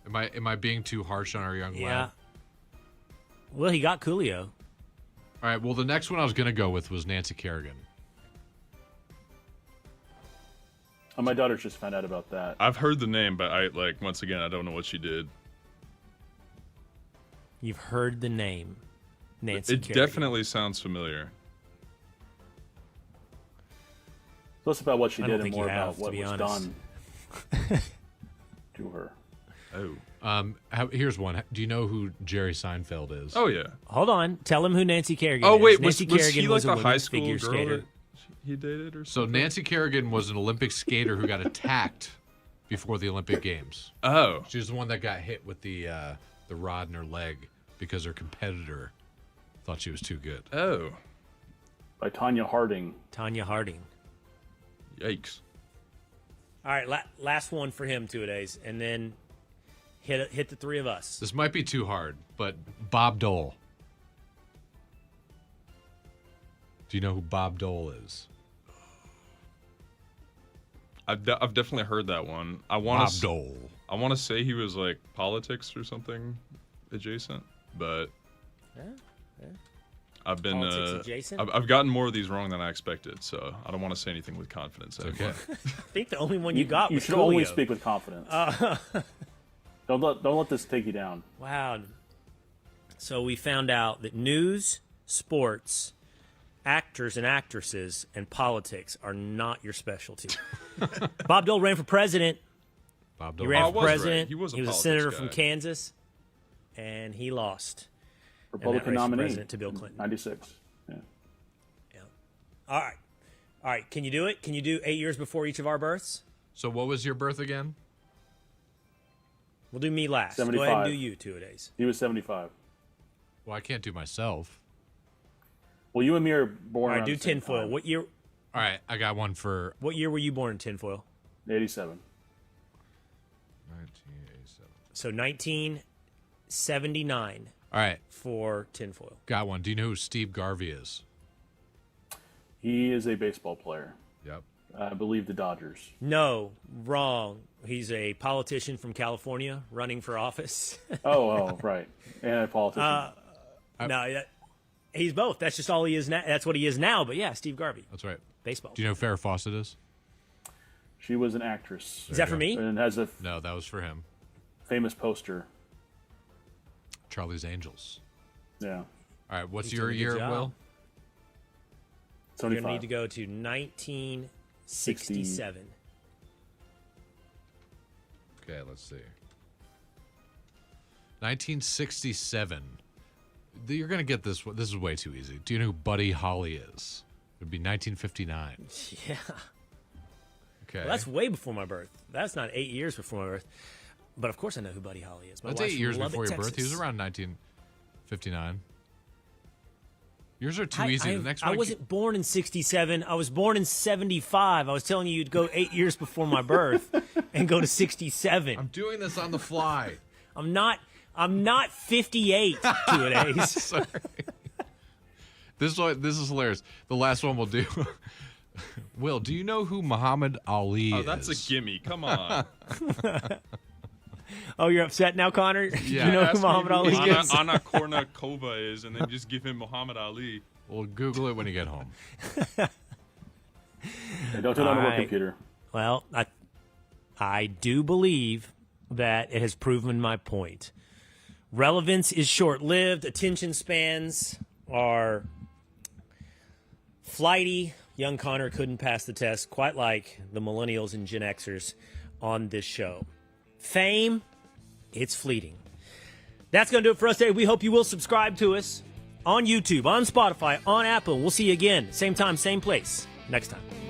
S10: Am I being too harsh on our young
S1: Yeah.
S10: lad?
S1: Well, he got Coolio.
S10: All right. Well, the next one I was going to go with was Nancy Kerrigan.
S11: Oh, my daughter just found out about that.
S12: I've heard the name, but once again, I don't know what she did.
S1: You've heard the name, Nancy
S12: It
S1: Kerrigan.
S12: definitely sounds familiar.
S11: Less about what she
S1: I
S11: did
S1: don't
S11: and
S1: think
S11: more
S1: you have,
S11: about what
S1: to be
S11: was
S1: honest.
S11: done to her.
S12: Oh.
S10: Here's one. Do you know who Jerry Seinfeld is?
S12: Oh, yeah.
S1: Hold on. Tell him who Nancy Kerrigan
S12: Oh,
S1: is.
S12: wait.
S1: Nancy
S12: Was
S1: Kerrigan
S12: he like
S1: a
S12: the high
S1: women's
S12: school
S1: figure
S12: girl
S1: skater.
S12: that he dated or
S10: So
S12: something?
S10: Nancy Kerrigan was an Olympic skater who got attacked before the Olympic Games.
S12: Oh.
S10: She was the one that got hit with the rod in her leg because her competitor thought she was too good.
S12: Oh.
S11: By Tanya Harding.
S1: Tanya Harding.
S12: Yikes.
S1: All right, last one for him, two-a-days, and then hit the three of us.
S10: This might be too hard, but Bob Dole. Do you know who Bob Dole is?
S12: I've definitely heard that one.
S10: Bob Dole.
S12: I want to say he was like politics or something adjacent, but I've been
S1: Politics adjacent?
S12: I've gotten more of these wrong than I expected, so I don't want to say anything with confidence.
S10: Okay.
S1: I think the only one you got
S11: You
S1: was
S11: should
S1: Coolio.
S11: always speak with confidence. Don't let this take you down.
S1: Wow. So we found out that news, sports, actors and actresses, and politics are not your specialty. Bob Dole ran for president.
S10: Bob
S1: He
S10: Dole.
S1: ran for
S12: was right.
S1: president.
S12: He was a
S1: a
S12: politics
S1: senator
S12: guy.
S1: from Kansas, and he lost. in that
S11: Republican
S1: race for
S11: nominee.
S1: president to Bill Clinton.
S11: 96. Yeah.
S1: All right. Can you do it? Can you do 8 years before each of our births?
S10: So what was your birth again?
S1: We'll do me last.
S11: 75.
S1: Go ahead and do you two-a-days.
S11: He was 75.
S10: Well, I can't do myself.
S11: Well, you and me are born
S1: All right,
S11: around
S1: do
S11: the same
S1: tinfoil.
S11: time.
S1: What year?
S10: All right, I got one for
S1: What year were you born in tinfoil?
S11: 87.
S10: 1987.
S1: So 1979
S10: All right,
S1: for tinfoil.
S10: got one. Do you know who Steve Garvey is?
S11: He is a baseball player.
S10: Yep.
S11: I believe the Dodgers.
S1: No, wrong. He's a politician from California running for office.
S11: Oh, right. And a politician.
S1: He's both. That's just all he is now. That's what he is now. But yeah, Steve Garvey,
S10: That's right.
S1: baseball.
S10: Do you know who Farrah Fawcett is?
S11: She was an actress.
S1: Is that for me?
S11: And has a
S10: No, that was for him.
S11: famous poster.
S10: Charlie's Angels.
S11: Yeah.
S10: All right, what's
S1: He's
S10: your
S1: doing a good
S10: year,
S1: job.
S10: Will?
S1: You're
S11: 75.
S1: gonna need to go to 1967.
S10: Okay, let's see. 1967. You're going to get this one. This is way too easy. Do you know who Buddy Holly is? It would be 1959.
S1: Yeah.
S10: Okay.
S1: Well, that's way before my birth. That's not 8 years before my birth. But of course I know who Buddy Holly is. My
S10: That's
S1: wife's
S10: 8
S1: from
S10: years
S1: Lubbock,
S10: before your birth. He was
S1: Texas.
S10: around 1959. Yours are too easy. The next
S1: I
S10: one.
S1: wasn't born in 67. I was born in 75. I was telling you you'd go 8 years before my birth and go to 67.
S10: I'm doing this on the fly.
S1: I'm not 58 two-a-days.
S10: Sorry. This is hilarious. The last one we'll do. Will, do you know who Muhammad Ali
S12: Oh,
S10: is?
S12: that's a gimme. Come on.
S1: Oh, you're upset now, Connor?
S10: Yeah.
S1: Do you know who
S12: Ask me
S1: Muhammad Ali is?
S12: Anna Kournikova is, and then just give him Muhammad Ali.
S10: We'll Google it when you get home.
S11: Hey, don't do it on a work
S1: Alright.
S11: computer.
S1: Well, I do believe that it has proven my point. Relevance is short-lived. Attention spans are flighty. Young Connor couldn't pass the test, quite like the millennials and Gen Xers. on this show. Fame, it's fleeting. That's going to do it for us today. We hope you will subscribe to us on YouTube, on Spotify, on Apple. We'll see you again, same time, same place, next time.